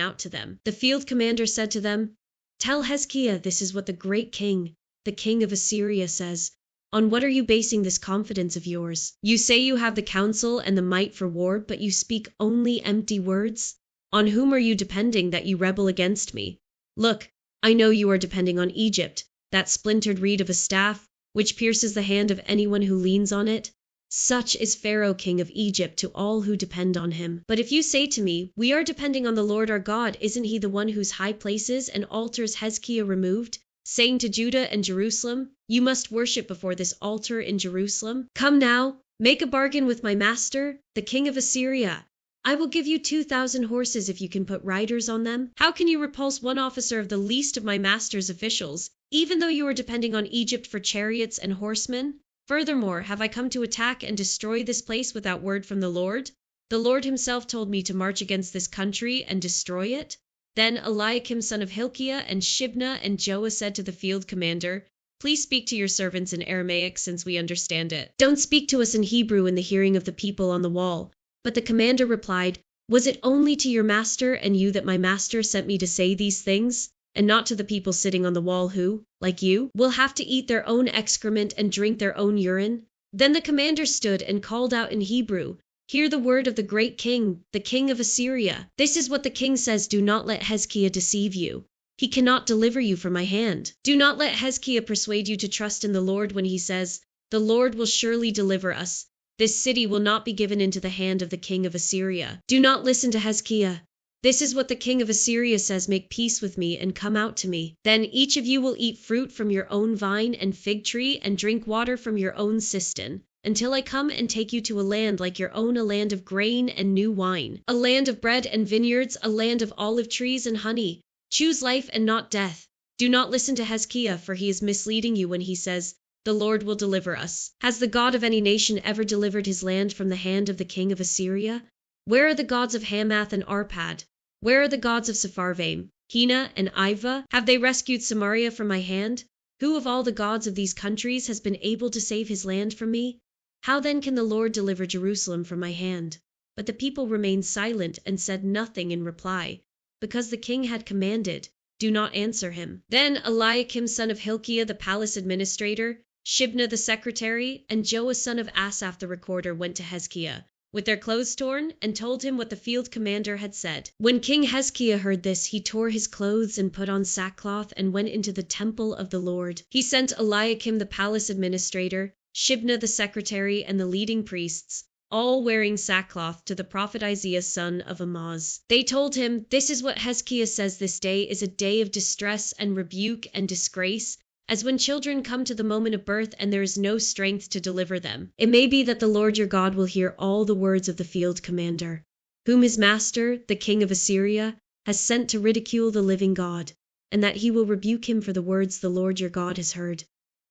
out to them. The field commander said to them, Tell Hezekiah this is what the great king, the king of Assyria, says. On what are you basing this confidence of yours? You say you have the counsel and the might for war, but you speak only empty words? On whom are you depending that you rebel against me? Look, I know you are depending on Egypt, that splintered reed of a staff, which pierces the hand of anyone who leans on it. Such is Pharaoh king of Egypt to all who depend on him. But if you say to me, we are depending on the Lord our God, isn't he the one whose high places and altars Hezekiah removed, saying to Judah and Jerusalem, you must worship before this altar in Jerusalem? Come now, make a bargain with my master, the king of Assyria. I will give you 2,000 horses if you can put riders on them. How can you repulse one officer of the least of my master's officials, even though you are depending on Egypt for chariots and horsemen? Furthermore, have I come to attack and destroy this place without word from the Lord? The Lord himself told me to march against this country and destroy it. Then Eliakim son of Hilkiah and Shibna and Joah said to the field commander, "Please speak to your servants in Aramaic, since we understand it. Don't speak to us in Hebrew in the hearing of the people on the wall." But the commander replied, "Was it only to your master and you that my master sent me to say these things, and not to the people sitting on the wall who, like you, will have to eat their own excrement and drink their own urine?" Then the commander stood and called out in Hebrew, "Hear the word of the great king, the king of Assyria. This is what the king says: Do not let Hezekiah deceive you. He cannot deliver you from my hand. Do not let Hezekiah persuade you to trust in the Lord when he says, 'The Lord will surely deliver us. This city will not be given into the hand of the king of Assyria.' Do not listen to Hezekiah. This is what the king of Assyria says: Make peace with me and come out to me. Then each of you will eat fruit from your own vine and fig tree and drink water from your own cistern, until I come and take you to a land like your own, a land of grain and new wine, a land of bread and vineyards, a land of olive trees and honey. Choose life and not death. Do not listen to Hezekiah, for he is misleading you when he says, 'The Lord will deliver us.' Has the God of any nation ever delivered his land from the hand of the king of Assyria? Where are the gods of Hamath and Arpad? Where are the gods of Sepharvaim, Hena, and Ivah? Have they rescued Samaria from my hand? Who of all the gods of these countries has been able to save his land from me? How then can the Lord deliver Jerusalem from my hand?" But the people remained silent and said nothing in reply, because the king had commanded, "Do not answer him." Then Eliakim son of Hilkiah the palace administrator, Shibna the secretary, and Joah son of Asaph the recorder went to Hezekiah, with their clothes torn, and told him what the field commander had said. When King Hezekiah heard this, he tore his clothes and put on sackcloth and went into the temple of the Lord. He sent Eliakim the palace administrator, Shibna the secretary, and the leading priests, all wearing sackcloth, to the prophet Isaiah son of Amoz. They told him, "This is what Hezekiah says: This day is a day of distress and rebuke and disgrace, as when children come to the moment of birth and there is no strength to deliver them. It may be that the Lord your God will hear all the words of the field commander, whom his master, the king of Assyria, has sent to ridicule the living God, and that he will rebuke him for the words the Lord your God has heard.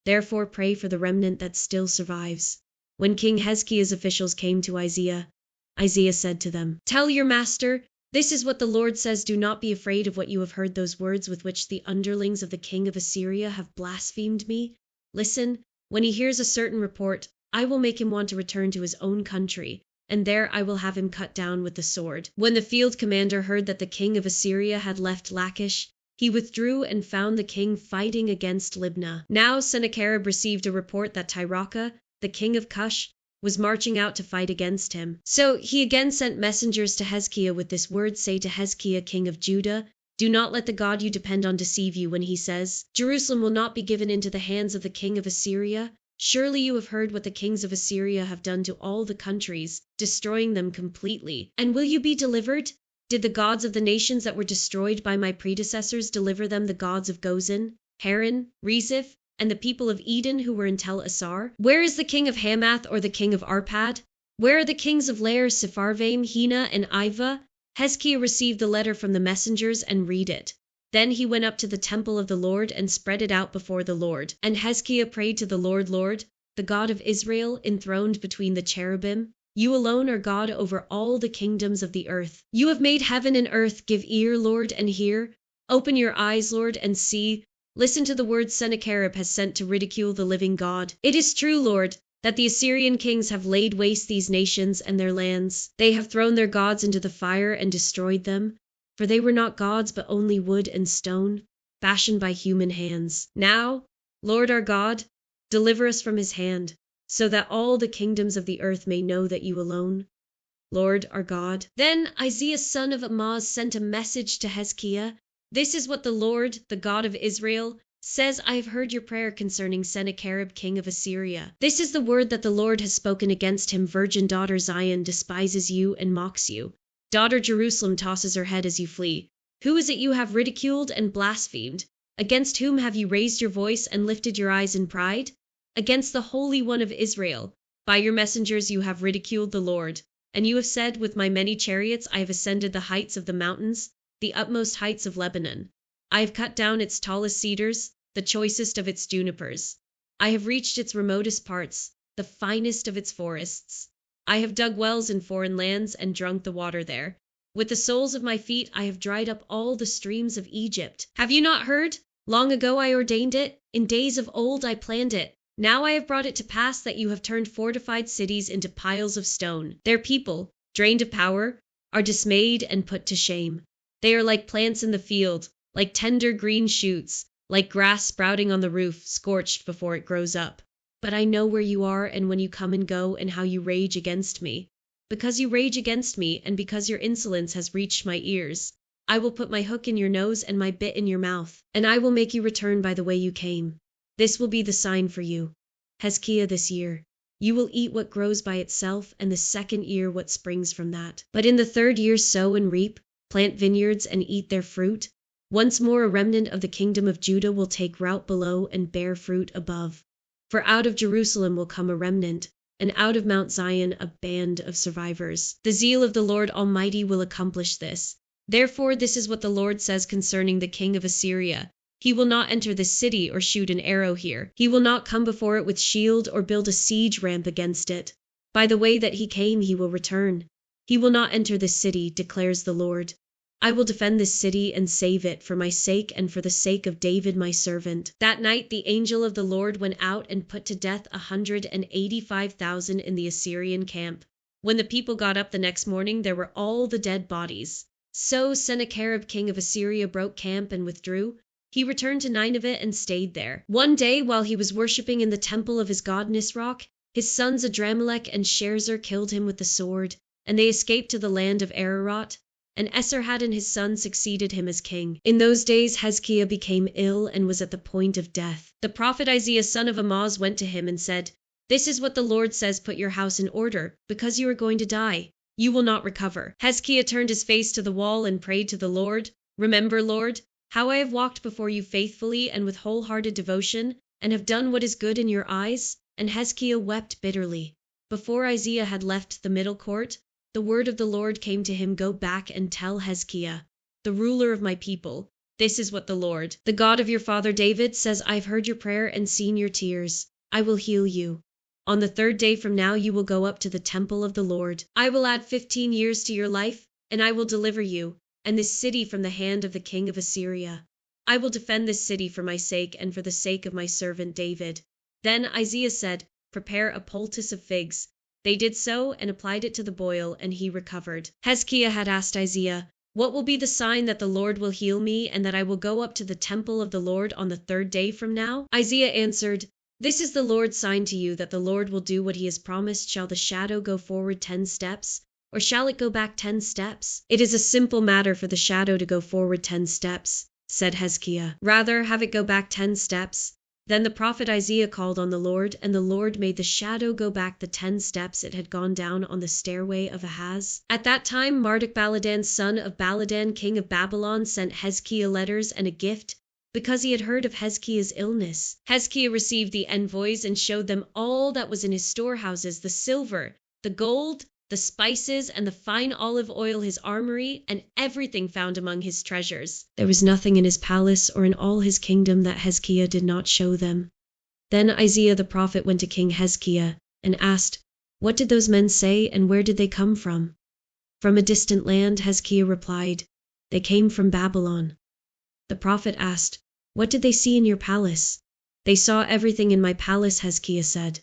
Therefore pray for the remnant that still survives." When King Hezekiah's officials came to Isaiah, Isaiah said to them, "Tell your master, this is what the Lord says: Do not be afraid of what you have heard, those words with which the underlings of the king of Assyria have blasphemed me. Listen, when he hears a certain report, I will make him want to return to his own country, and there I will have him cut down with the sword." When the field commander heard that the king of Assyria had left Lachish, he withdrew and found the king fighting against Libnah. Now Sennacherib received a report that Tirhakah, the king of Cush, was marching out to fight against him. So he again sent messengers to Hezekiah with this word: "Say to Hezekiah, king of Judah, do not let the God you depend on deceive you when he says, 'Jerusalem will not be given into the hands of the king of Assyria.' Surely you have heard what the kings of Assyria have done to all the countries, destroying them completely. And will you be delivered? Did the gods of the nations that were destroyed by my predecessors deliver them, the gods of Gozan, Haran, Reziph, and the people of Eden who were in Tel Assar? Where is the king of Hamath or the king of Arpad? Where are the kings of Lair, Sepharvaim, Hena, and Ivah?" Hezekiah received the letter from the messengers and read it. Then he went up to the temple of the Lord and spread it out before the Lord. And Hezekiah prayed to the Lord: "Lord, the God of Israel, enthroned between the cherubim, you alone are God over all the kingdoms of the earth. You have made heaven and earth. Give ear, Lord, and hear. Open your eyes, Lord, and see. Listen to the words Sennacherib has sent to ridicule the living God. It is true, Lord, that the Assyrian kings have laid waste these nations and their lands. They have thrown their gods into the fire and destroyed them, for they were not gods but only wood and stone, fashioned by human hands. Now, Lord our God, deliver us from his hand, so that all the kingdoms of the earth may know that you alone, Lord our God." Then Isaiah son of Amoz sent a message to Hezekiah: "This is what the Lord, the God of Israel, says: I have heard your prayer concerning Sennacherib king of Assyria. This is the word that the Lord has spoken against him: Virgin daughter Zion despises you and mocks you. Daughter Jerusalem tosses her head as you flee. Who is it you have ridiculed and blasphemed? Against whom have you raised your voice and lifted your eyes in pride? Against the Holy One of Israel. By your messengers you have ridiculed the Lord. And you have said, with my many chariots I have ascended the heights of the mountains, the utmost heights of Lebanon. I have cut down its tallest cedars, the choicest of its junipers. I have reached its remotest parts, the finest of its forests. I have dug wells in foreign lands and drunk the water there. With the soles of my feet I have dried up all the streams of Egypt. Have you not heard? Long ago I ordained it, in days of old I planned it. Now I have brought it to pass that you have turned fortified cities into piles of stone. Their people, drained of power, are dismayed and put to shame. They are like plants in the field, like tender green shoots, like grass sprouting on the roof, scorched before it grows up. But I know where you are and when you come and go and how you rage against me. Because you rage against me and because your insolence has reached my ears, I will put my hook in your nose and my bit in your mouth, and I will make you return by the way you came. This will be the sign for you. Hezekiah, this year, you will eat what grows by itself, and the second year what springs from that. But in the third year sow and reap, plant vineyards and eat their fruit. Once more a remnant of the kingdom of Judah will take root below and bear fruit above. For out of Jerusalem will come a remnant, and out of Mount Zion a band of survivors. The zeal of the Lord Almighty will accomplish this. Therefore this is what the Lord says concerning the king of Assyria. He will not enter this city or shoot an arrow here. He will not come before it with shield or build a siege ramp against it. By the way that he came he will return. He will not enter this city, declares the Lord. I will defend this city and save it for my sake and for the sake of David my servant. That night the angel of the Lord went out and put to death 185,000 in the Assyrian camp. When the people got up the next morning, there were all the dead bodies. So Sennacherib king of Assyria broke camp and withdrew. He returned to Nineveh and stayed there. One day, while he was worshipping in the temple of his god Nisroch, his sons Adramelech and Sharezer killed him with the sword, and they escaped to the land of Ararat. And Esarhaddon his son succeeded him as king. In those days Hezekiah became ill and was at the point of death. The prophet Isaiah son of Amoz went to him and said, "This is what the Lord says, put your house in order, because you are going to die. You will not recover." Hezekiah turned his face to the wall and prayed to the Lord, "Remember, Lord, how I have walked before you faithfully and with wholehearted devotion, and have done what is good in your eyes." And Hezekiah wept bitterly. Before Isaiah had left the middle court, the word of the Lord came to him, "Go back and tell Hezekiah, the ruler of my people, this is what the Lord, the God of your father David, says, I've heard your prayer and seen your tears. I will heal you. On the third day from now you will go up to the temple of the Lord. I will add 15 years to your life, and I will deliver you and this city from the hand of the king of Assyria. I will defend this city for my sake and for the sake of my servant David." Then Isaiah said, "Prepare a poultice of figs." They did so and applied it to the boil, and he recovered. Hezekiah had asked Isaiah, "What will be the sign that the Lord will heal me and that I will go up to the temple of the Lord on the third day from now?" Isaiah answered, "This is the Lord's sign to you that the Lord will do what he has promised. Shall the shadow go forward 10 steps, or shall it go back 10 steps? It is a simple matter for the shadow to go forward 10 steps, said Hezekiah. Rather have it go back 10 steps. Then the prophet Isaiah called on the Lord, and the Lord made the shadow go back the 10 steps it had gone down on the stairway of Ahaz. At that time Marduk-Baladan, son of Baladan, king of Babylon, sent Hezekiah letters and a gift, because he had heard of Hezekiah's illness. Hezekiah received the envoys and showed them all that was in his storehouses, the silver, the gold, the spices, and the fine olive oil, his armory, and everything found among his treasures. There was nothing in his palace or in all his kingdom that Hezekiah did not show them. Then Isaiah the prophet went to King Hezekiah and asked, "What did those men say, and where did they come from?" "From a distant land," Hezekiah replied. "They came from Babylon." The prophet asked, "What did they see in your palace?" "They saw everything in my palace," Hezekiah said.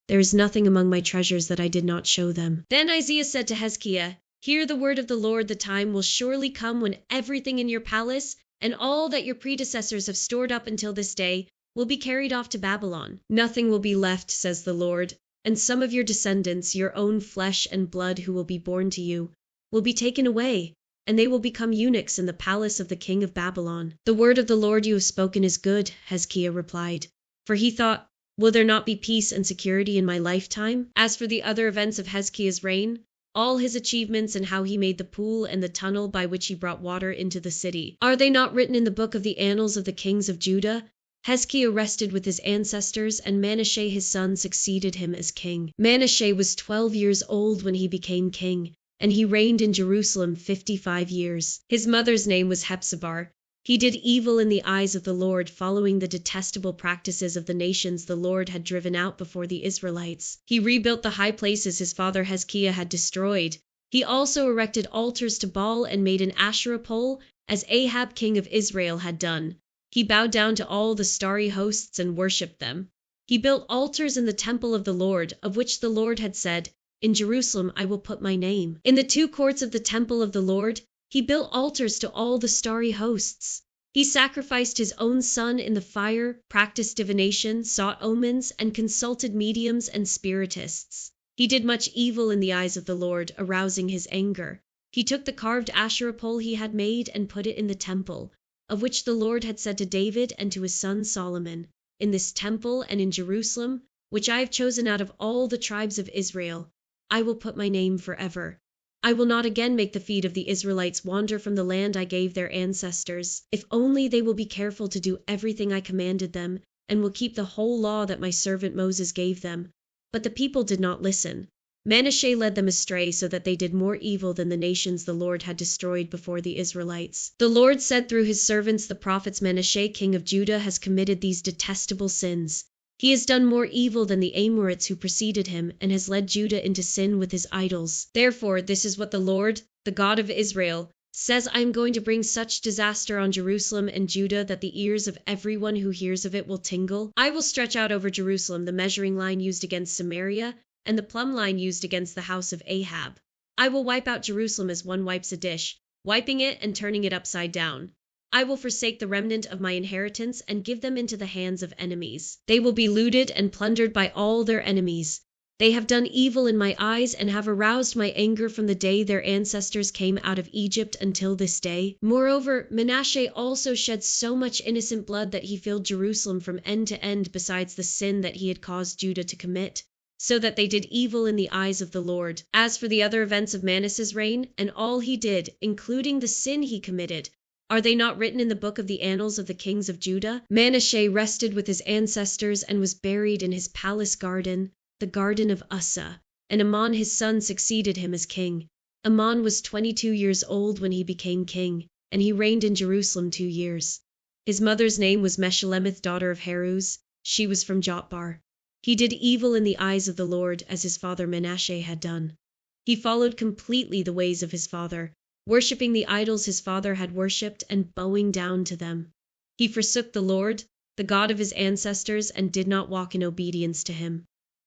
"There is nothing among my treasures that I did not show them." Then Isaiah said to Hezekiah, "Hear the word of the Lord. The time will surely come when everything in your palace and all that your predecessors have stored up until this day will be carried off to Babylon. Nothing will be left, says the Lord, and some of your descendants, your own flesh and blood who will be born to you, will be taken away, and they will become eunuchs in the palace of the king of Babylon." "The word of the Lord you have spoken is good," Hezekiah replied, for he thought, "Will there not be peace and security in my lifetime?" As for the other events of Hezekiah's reign, all his achievements and how he made the pool and the tunnel by which he brought water into the city, are they not written in the book of the annals of the kings of Judah? Hezekiah rested with his ancestors, and Manasseh his son succeeded him as king. Manasseh was 12 years old when he became king, and he reigned in Jerusalem 55 years. His mother's name was Hephzibah. He did evil in the eyes of the Lord, following the detestable practices of the nations the Lord had driven out before the Israelites. He rebuilt the high places his father Hezekiah had destroyed. He also erected altars to Baal and made an Asherah pole, as Ahab king of Israel had done. He bowed down to all the starry hosts and worshipped them. He built altars in the temple of the Lord, of which the Lord had said, "In Jerusalem I will put my name." In the two courts of the temple of the Lord, he built altars to all the starry hosts. He sacrificed his own son in the fire, practiced divination, sought omens, and consulted mediums and spiritists. He did much evil in the eyes of the Lord, arousing his anger. He took the carved Asherah pole he had made and put it in the temple, of which the Lord had said to David and to his son Solomon, "In this temple and in Jerusalem, which I have chosen out of all the tribes of Israel, I will put my name forever. I will not again make the feet of the Israelites wander from the land I gave their ancestors, if only they will be careful to do everything I commanded them, and will keep the whole law that my servant Moses gave them." But the people did not listen. Manasseh led them astray so that they did more evil than the nations the Lord had destroyed before the Israelites. The Lord said through his servants the prophets, "Manasseh king of Judah has committed these detestable sins. He has done more evil than the Amorites who preceded him, and has led Judah into sin with his idols. Therefore, this is what the Lord, the God of Israel, says: I am going to bring such disaster on Jerusalem and Judah that the ears of everyone who hears of it will tingle. I will stretch out over Jerusalem the measuring line used against Samaria and the plumb line used against the house of Ahab. I will wipe out Jerusalem as one wipes a dish, wiping it and turning it upside down. I will forsake the remnant of my inheritance and give them into the hands of enemies. They will be looted and plundered by all their enemies. They have done evil in my eyes and have aroused my anger from the day their ancestors came out of Egypt until this day. Moreover, Manasseh also shed so much innocent blood that he filled Jerusalem from end to end, besides the sin that he had caused Judah to commit, so that they did evil in the eyes of the Lord. As for the other events of Manasseh's reign, and all he did, including the sin he committed, are they not written in the book of the annals of the kings of Judah? Manasseh rested with his ancestors and was buried in his palace garden, the garden of Uzzah, and Amon his son succeeded him as king. Amon was 22 years old when he became king, and he reigned in Jerusalem 2 years. His mother's name was Meshullemeth, daughter of Haruz. She was from Jotbar. He did evil in the eyes of the Lord, as his father Manasseh had done. He followed completely the ways of his father, worshipping the idols his father had worshipped and bowing down to them. He forsook the Lord, the God of his ancestors, and did not walk in obedience to him.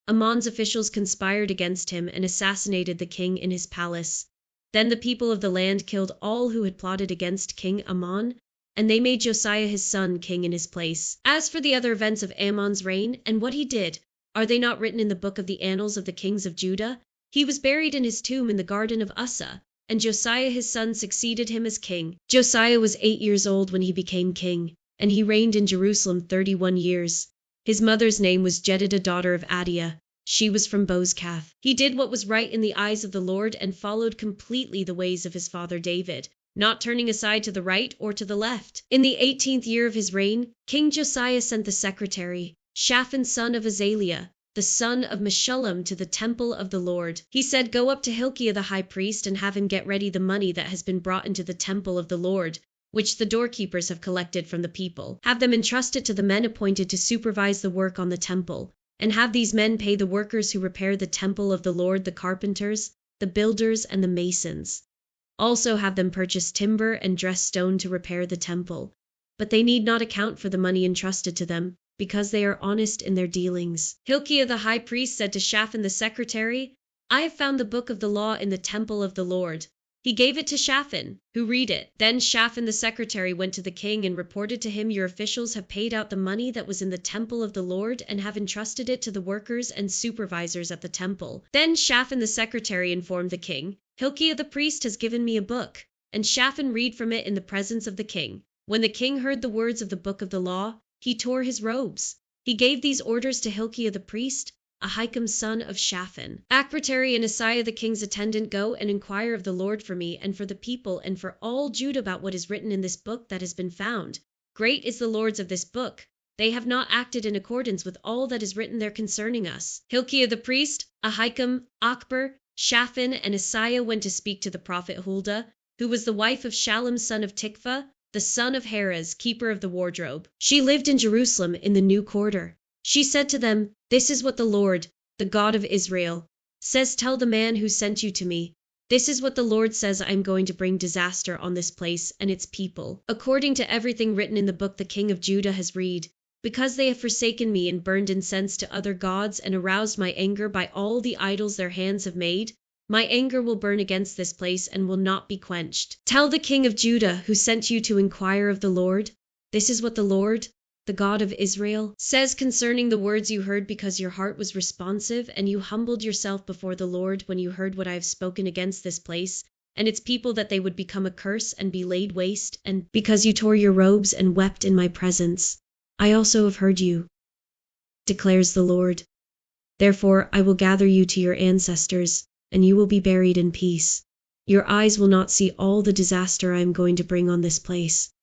Amon's officials conspired against him and assassinated the king in his palace. Then the people of the land killed all who had plotted against King Amon, and they made Josiah his son king in his place. As for the other events of Amon's reign and what he did, are they not written in the book of the annals of the kings of Judah? He was buried in his tomb in the garden of Uzzah, and Josiah his son succeeded him as king. Josiah was 8 years old when he became king, and he reigned in Jerusalem 31 years. His mother's name was Jedidah, daughter of Adiah. She was from Bozkath. He did what was right in the eyes of the Lord and followed completely the ways of his father David, not turning aside to the right or to the left. In the 18th year of his reign, King Josiah sent the secretary, Shaphan son of Azaliah, the son of Meshullam, to the temple of the Lord. He said, "Go up to Hilkiah the high priest and have him get ready the money that has been brought into the temple of the Lord, which the doorkeepers have collected from the people. Have them entrust it to the men appointed to supervise the work on the temple, and have these men pay the workers who repair the temple of the Lord, the carpenters, the builders, and the masons. Also have them purchase timber and dress stone to repair the temple. But they need not account for the money entrusted to them, because they are honest in their dealings." Hilkiah the high priest said to Shaphan the secretary, "I have found the book of the law in the temple of the Lord." He gave it to Shaphan, who read it. Then Shaphan the secretary went to the king and reported to him, "Your officials have paid out the money that was in the temple of the Lord and have entrusted it to the workers and supervisors at the temple." Then Shaphan the secretary informed the king, "Hilkiah the priest has given me a book," and Shaphan read from it in the presence of the king. When the king heard the words of the book of the law, he tore his robes. He gave these orders to Hilkiah the priest, Ahikam son of Shaphan: "Achbetari and Asaiah the king's attendant, go and inquire of the Lord for me and for the people and for all Judah about what is written in this book that has been found. Great is the Lord's of this book. They have not acted in accordance with all that is written there concerning us." Hilkiah the priest, Ahikam, Achbor, Shaphan, and Asaiah went to speak to the prophet Huldah, who was the wife of Shallum son of Tikvah, the son of Harez, keeper of the wardrobe. She lived in Jerusalem in the new quarter. She said to them, "This is what the Lord, the God of Israel, says: Tell the man who sent you to me, This is what the Lord says: I am going to bring disaster on this place and its people, according to everything written in the book the king of Judah has read. Because they have forsaken me and burned incense to other gods and aroused my anger by all the idols their hands have made, my anger will burn against this place and will not be quenched. Tell the king of Judah, who sent you to inquire of the Lord, this is what the Lord, the God of Israel, says concerning the words you heard, because your heart was responsive and you humbled yourself before the Lord when you heard what I have spoken against this place and its people, that they would become a curse and be laid waste, and because you tore your robes and wept in my presence. I also have heard you, declares the Lord. Therefore I will gather you to your ancestors, and you will be buried in peace. Your eyes will not see all the disaster I am going to bring on this place.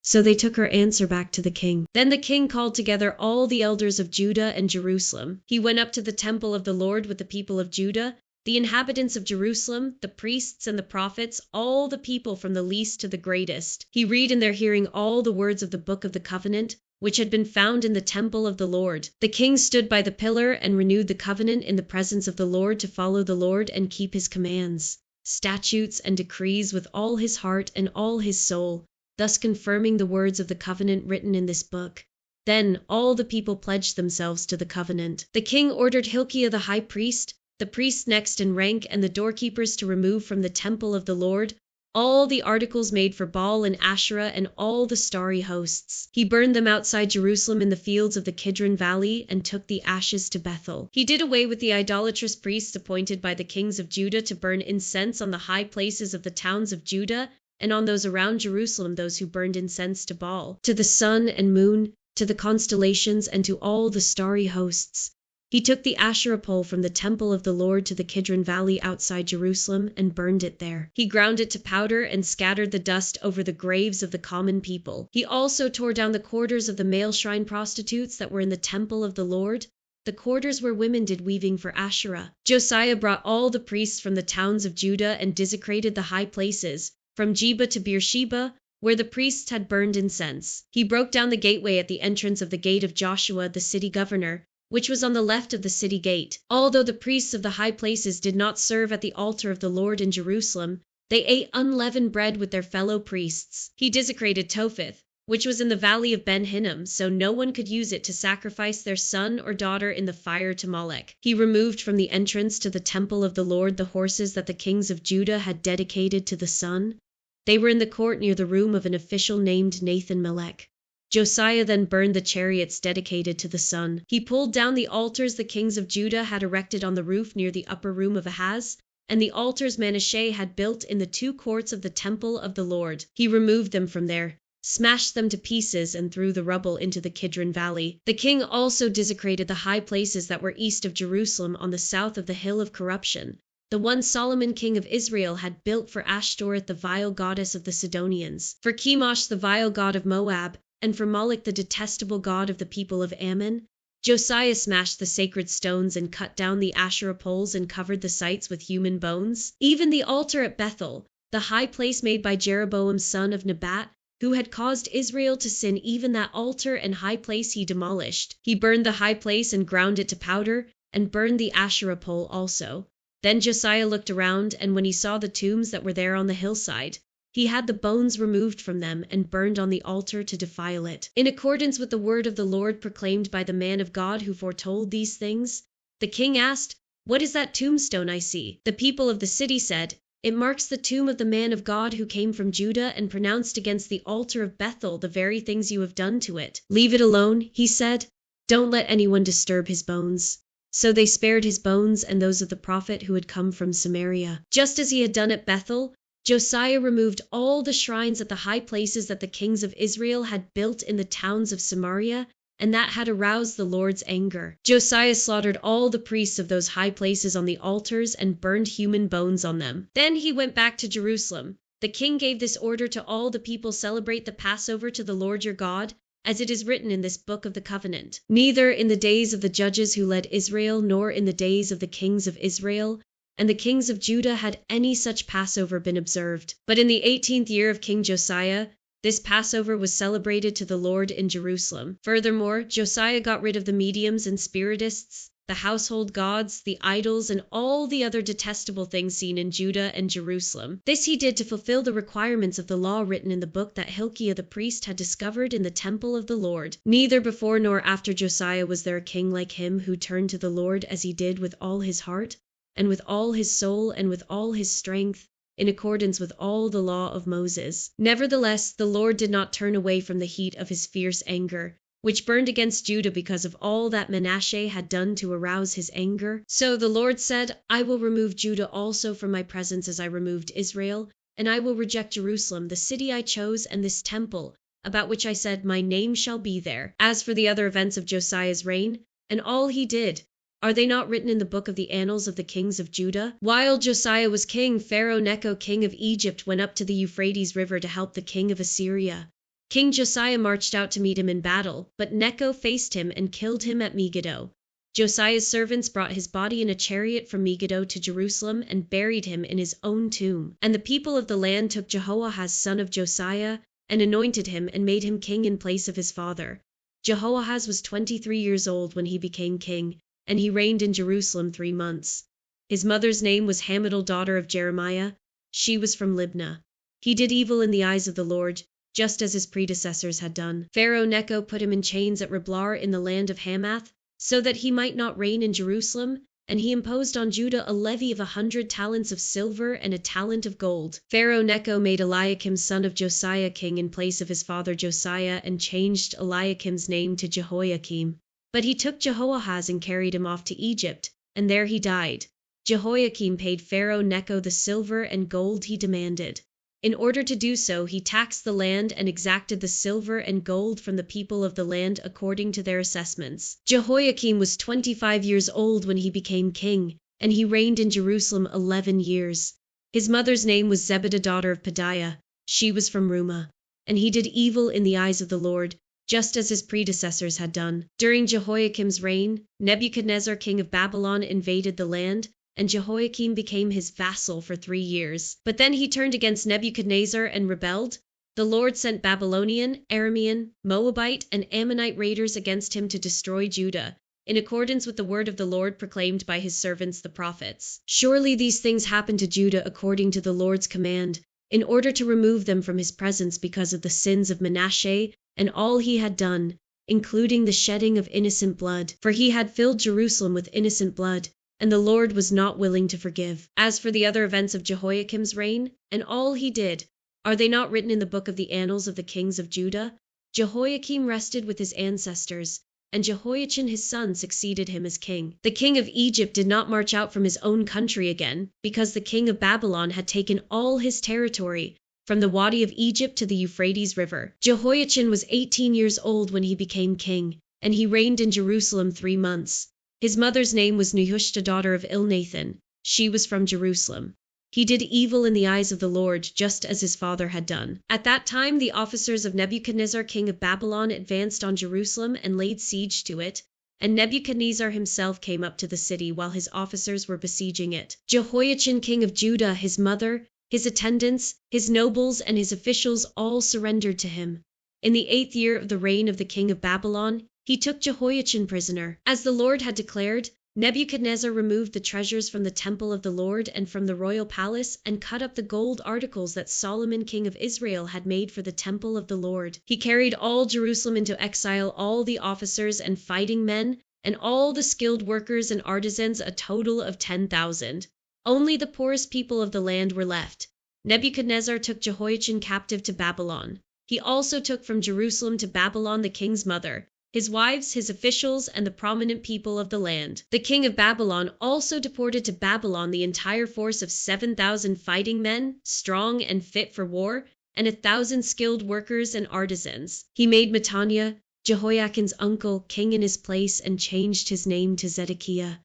So they took her answer back to the king. Then the king called together all the elders of Judah and Jerusalem. He went up to the temple of the Lord with the people of Judah, the inhabitants of Jerusalem, the priests and the prophets, all the people from the least to the greatest. He read in their hearing all the words of the book of the covenant, which had been found in the temple of the Lord. The king stood by the pillar and renewed the covenant in the presence of the Lord, to follow the Lord and keep his commands, statutes, and decrees with all his heart and all his soul, thus confirming the words of the covenant written in this book. Then all the people pledged themselves to the covenant. The king ordered Hilkiah the high priest, the priest next in rank, and the doorkeepers to remove from the temple of the Lord all the articles made for Baal and Asherah and all the starry hosts. He burned them outside Jerusalem in the fields of the Kidron Valley and took the ashes to Bethel. He did away with the idolatrous priests appointed by the kings of Judah to burn incense on the high places of the towns of Judah and on those around Jerusalem, those who burned incense to Baal, to the sun and moon, to the constellations, and to all the starry hosts. He took the Asherah pole from the temple of the Lord to the Kidron Valley outside Jerusalem and burned it there. He ground it to powder and scattered the dust over the graves of the common people. He also tore down the quarters of the male shrine prostitutes that were in the temple of the Lord, the quarters where women did weaving for Asherah. Josiah brought all the priests from the towns of Judah and desecrated the high places, from Jeba to Beersheba, where the priests had burned incense. He broke down the gateway at the entrance of the gate of Joshua the city governor, which was on the left of the city gate. Although the priests of the high places did not serve at the altar of the Lord in Jerusalem, they ate unleavened bread with their fellow priests. He desecrated Topheth, which was in the valley of Ben Hinnom, so no one could use it to sacrifice their son or daughter in the fire to Molech. He removed from the entrance to the temple of the Lord the horses that the kings of Judah had dedicated to the sun. They were in the court near the room of an official named Nathan-Melech. Josiah then burned the chariots dedicated to the sun. He pulled down the altars the kings of Judah had erected on the roof near the upper room of Ahaz, and the altars Manasseh had built in the 2 courts of the temple of the Lord. He removed them from there, smashed them to pieces, and threw the rubble into the Kidron Valley. The king also desecrated the high places that were east of Jerusalem on the south of the hill of corruption, the one Solomon king of Israel had built for Ashtoreth, the vile goddess of the Sidonians, for Chemosh, the vile god of Moab, and for Moloch, the detestable god of the people of Ammon. Josiah smashed the sacred stones and cut down the Asherah poles and covered the sites with human bones. Even the altar at Bethel, the high place made by Jeroboam son of Nebat, who had caused Israel to sin, even that altar and high place he demolished. He burned the high place and ground it to powder, and burned the Asherah pole also. Then Josiah looked around, and when he saw the tombs that were there on the hillside, he had the bones removed from them and burned on the altar to defile it. In accordance with the word of the Lord proclaimed by the man of God who foretold these things, the king asked, "What is that tombstone I see?" The people of the city said, "It marks the tomb of the man of God who came from Judah and pronounced against the altar of Bethel the very things you have done to it." "Leave it alone," he said. "Don't let anyone disturb his bones." So they spared his bones and those of the prophet who had come from Samaria. Just as he had done at Bethel, Josiah removed all the shrines at the high places that the kings of Israel had built in the towns of Samaria, and that had aroused the Lord's anger. Josiah slaughtered all the priests of those high places on the altars and burned human bones on them. Then he went back to Jerusalem. The king gave this order to all the people: celebrate the Passover to the Lord your God, as it is written in this book of the covenant. Neither in the days of the judges who led Israel, nor in the days of the kings of Israel and the kings of Judah had any such Passover been observed. But in the 18th year of King Josiah, this Passover was celebrated to the Lord in Jerusalem. Furthermore, Josiah got rid of the mediums and spiritists, the household gods, the idols, and all the other detestable things seen in Judah and Jerusalem. This he did to fulfill the requirements of the law written in the book that Hilkiah the priest had discovered in the temple of the Lord. Neither before nor after Josiah was there a king like him who turned to the Lord as he did with all his heart, and with all his soul, and with all his strength, in accordance with all the law of Moses. Nevertheless, the Lord did not turn away from the heat of his fierce anger, which burned against Judah because of all that Manasseh had done to arouse his anger. So the Lord said, I will remove Judah also from my presence as I removed Israel, and I will reject Jerusalem, the city I chose, and this temple, about which I said, my name shall be there. As for the other events of Josiah's reign, and all he did, are they not written in the book of the annals of the kings of Judah? While Josiah was king, Pharaoh Necho, king of Egypt, went up to the Euphrates River to help the king of Assyria. King Josiah marched out to meet him in battle, but Necho faced him and killed him at Megiddo. Josiah's servants brought his body in a chariot from Megiddo to Jerusalem and buried him in his own tomb. And the people of the land took Jehoahaz son of Josiah and anointed him and made him king in place of his father. Jehoahaz was 23 years old when he became king, and he reigned in Jerusalem 3 months. His mother's name was Hamutal, daughter of Jeremiah. She was from Libnah. He did evil in the eyes of the Lord, just as his predecessors had done. Pharaoh Necho put him in chains at Riblah in the land of Hamath, so that he might not reign in Jerusalem, and he imposed on Judah a levy of 100 talents of silver and a talent of gold. Pharaoh Necho made Eliakim son of Josiah king in place of his father Josiah, and changed Eliakim's name to Jehoiakim. But he took Jehoahaz and carried him off to Egypt, and there he died. Jehoiakim paid Pharaoh Necho the silver and gold he demanded. In order to do so, he taxed the land and exacted the silver and gold from the people of the land according to their assessments. Jehoiakim was 25 years old when he became king, and he reigned in Jerusalem 11 years. His mother's name was Zebidah, daughter of Pedaiah. She was from Rumah. And he did evil in the eyes of the Lord, just as his predecessors had done. During Jehoiakim's reign, Nebuchadnezzar, king of Babylon, invaded the land, and Jehoiakim became his vassal for 3 years. But then he turned against Nebuchadnezzar and rebelled. The Lord sent Babylonian, Aramean, Moabite, and Ammonite raiders against him to destroy Judah, in accordance with the word of the Lord proclaimed by his servants the prophets. Surely these things happened to Judah according to the Lord's command, in order to remove them from his presence because of the sins of Manasseh and all he had done, including the shedding of innocent blood. For he had filled Jerusalem with innocent blood, and the Lord was not willing to forgive. As for the other events of Jehoiakim's reign, and all he did, are they not written in the book of the annals of the kings of Judah? Jehoiakim rested with his ancestors, and Jehoiachin his son succeeded him as king. The king of Egypt did not march out from his own country again, because the king of Babylon had taken all his territory, from the Wadi of Egypt to the Euphrates River. Jehoiachin was 18 years old when he became king, and he reigned in Jerusalem 3 months. His mother's name was Nehushta, daughter of Elnathan. She was from Jerusalem. He did evil in the eyes of the Lord, just as his father had done. At that time, the officers of Nebuchadnezzar, king of Babylon, advanced on Jerusalem and laid siege to it, and Nebuchadnezzar himself came up to the city while his officers were besieging it. Jehoiachin, king of Judah, his mother, his attendants, his nobles, and his officials all surrendered to him. In the 8th year of the reign of the king of Babylon, he took Jehoiachin prisoner. As the Lord had declared, Nebuchadnezzar removed the treasures from the temple of the Lord and from the royal palace, and cut up the gold articles that Solomon king of Israel had made for the temple of the Lord. He carried all Jerusalem into exile, all the officers and fighting men, and all the skilled workers and artisans, a total of 10,000. Only the poorest people of the land were left. Nebuchadnezzar took Jehoiachin captive to Babylon. He also took from Jerusalem to Babylon the king's mother, his wives, his officials, and the prominent people of the land. The king of Babylon also deported to Babylon the entire force of 7,000 fighting men, strong and fit for war, and 1,000 skilled workers and artisans. He made Mattaniah, Jehoiachin's uncle, king in his place, and changed his name to Zedekiah.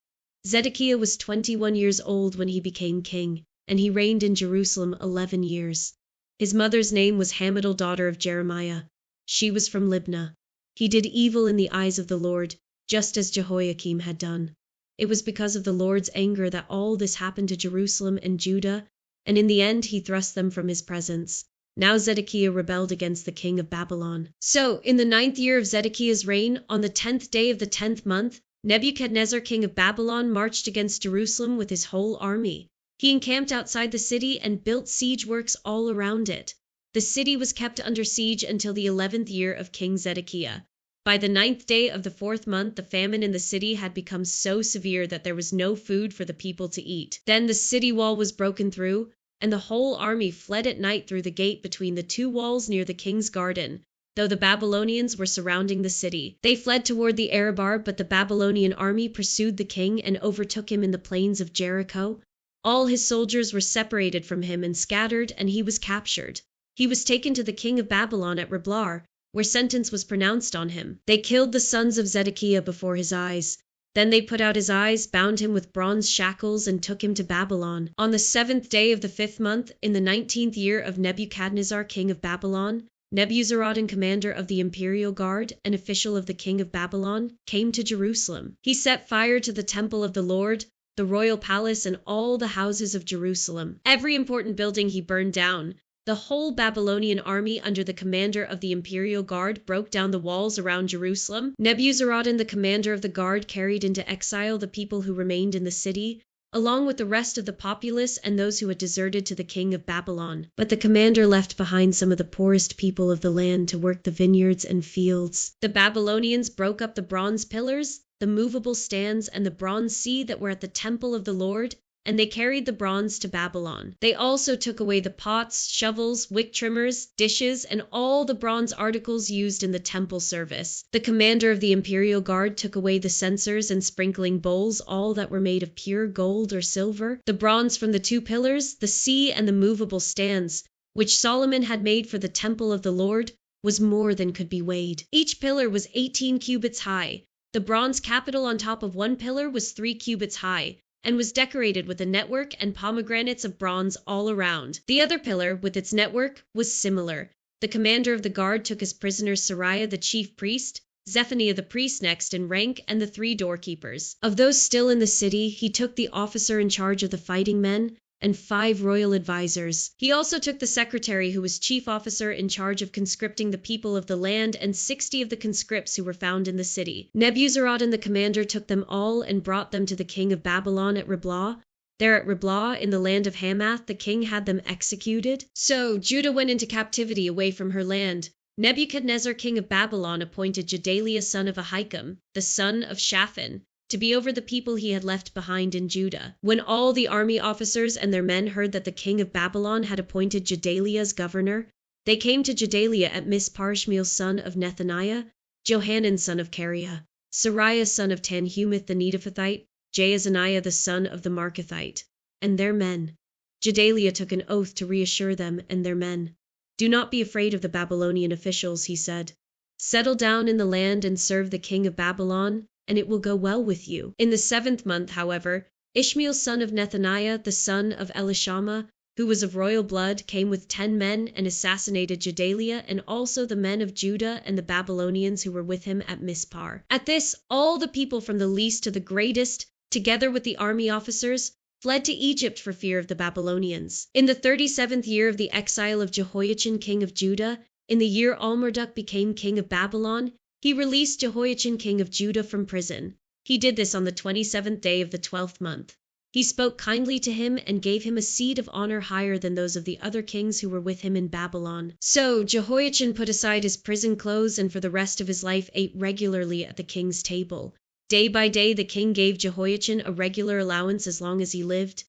Zedekiah was 21 years old when he became king, and he reigned in Jerusalem 11 years. His mother's name was Hamutal, daughter of Jeremiah. She was from Libnah. He did evil in the eyes of the Lord, just as Jehoiakim had done. It was because of the Lord's anger that all this happened to Jerusalem and Judah, and in the end he thrust them from his presence. Now Zedekiah rebelled against the king of Babylon. So, in the 9th year of Zedekiah's reign, on the 10th day of the 10th month, Nebuchadnezzar, king of Babylon, marched against Jerusalem with his whole army. He encamped outside the city and built siege works all around it. The city was kept under siege until the 11th year of King Zedekiah. By the 9th day of the 4th month, the famine in the city had become so severe that there was no food for the people to eat. Then the city wall was broken through, and the whole army fled at night through the gate between the two walls near the king's garden, though the Babylonians were surrounding the city. They fled toward the Arabah, but the Babylonian army pursued the king and overtook him in the plains of Jericho. All his soldiers were separated from him and scattered, and he was captured. He was taken to the king of Babylon at Riblah, where sentence was pronounced on him. They killed the sons of Zedekiah before his eyes. Then they put out his eyes, bound him with bronze shackles, and took him to Babylon. On the 7th day of the 5th month, in the 19th year of Nebuchadnezzar, king of Babylon, Nebuzaradan, commander of the imperial guard, an official of the king of Babylon, came to Jerusalem. He set fire to the temple of the Lord, the royal palace, and all the houses of Jerusalem. Every important building he burned down. The whole Babylonian army under the commander of the imperial guard broke down the walls around Jerusalem. Nebuzaradan, the commander of the guard, carried into exile the people who remained in the city, along with the rest of the populace and those who had deserted to the king of Babylon. But the commander left behind some of the poorest people of the land to work the vineyards and fields. The Babylonians broke up the bronze pillars, the movable stands, and the bronze sea that were at the temple of the Lord, and they carried the bronze to Babylon. They also took away the pots, shovels, wick trimmers, dishes, and all the bronze articles used in the temple service. The commander of the imperial guard took away the censers and sprinkling bowls, all that were made of pure gold or silver, the bronze from the two pillars, the sea, and the movable stands, which Solomon had made for the temple of the Lord, was more than could be weighed. Each pillar was 18 cubits high. The bronze capital on top of one pillar was 3 cubits high, and was decorated with a network and pomegranates of bronze all around. The other pillar, with its network, was similar. The commander of the guard took as prisoners Sariah the chief priest, Zephaniah the priest next in rank, and the 3 doorkeepers. Of those still in the city, he took the officer in charge of the fighting men, and 5 royal advisors. He also took the secretary who was chief officer in charge of conscripting the people of the land, and 60 of the conscripts who were found in the city. Nebuzaradan the commander took them all and brought them to the king of Babylon at Riblah. There at Riblah, in the land of Hamath, the king had them executed. So Judah went into captivity away from her land. Nebuchadnezzar, king of Babylon, appointed Gedaliah son of Ahikam, the son of Shaphan, to be over the people he had left behind in Judah. When all the army officers and their men heard that the king of Babylon had appointed Gedaliah as governor, they came to Gedaliah at Mizpar, Shmuel son of Nethaniah, Johanan son of Kareah, Sariah son of Tanhumeth the Netophathite, Jaazaniah the son of the Markathite, and their men. Gedaliah took an oath to reassure them and their men. "Do not be afraid of the Babylonian officials," he said. "Settle down in the land and serve the king of Babylon, and it will go well with you." In the 7th month, however, Ishmael son of Nethaniah, the son of Elishama, who was of royal blood, came with 10 men and assassinated Gedaliah and also the men of Judah and the Babylonians who were with him at Mizpar. At this, all the people from the least to the greatest, together with the army officers, fled to Egypt for fear of the Babylonians. In the 37th year of the exile of Jehoiachin, king of Judah, in the year Almarduk became king of Babylon, he released Jehoiachin, king of Judah, from prison. He did this on the 27th day of the 12th month. He spoke kindly to him and gave him a seat of honor higher than those of the other kings who were with him in Babylon. So Jehoiachin put aside his prison clothes and for the rest of his life ate regularly at the king's table. Day by day the king gave Jehoiachin a regular allowance as long as he lived.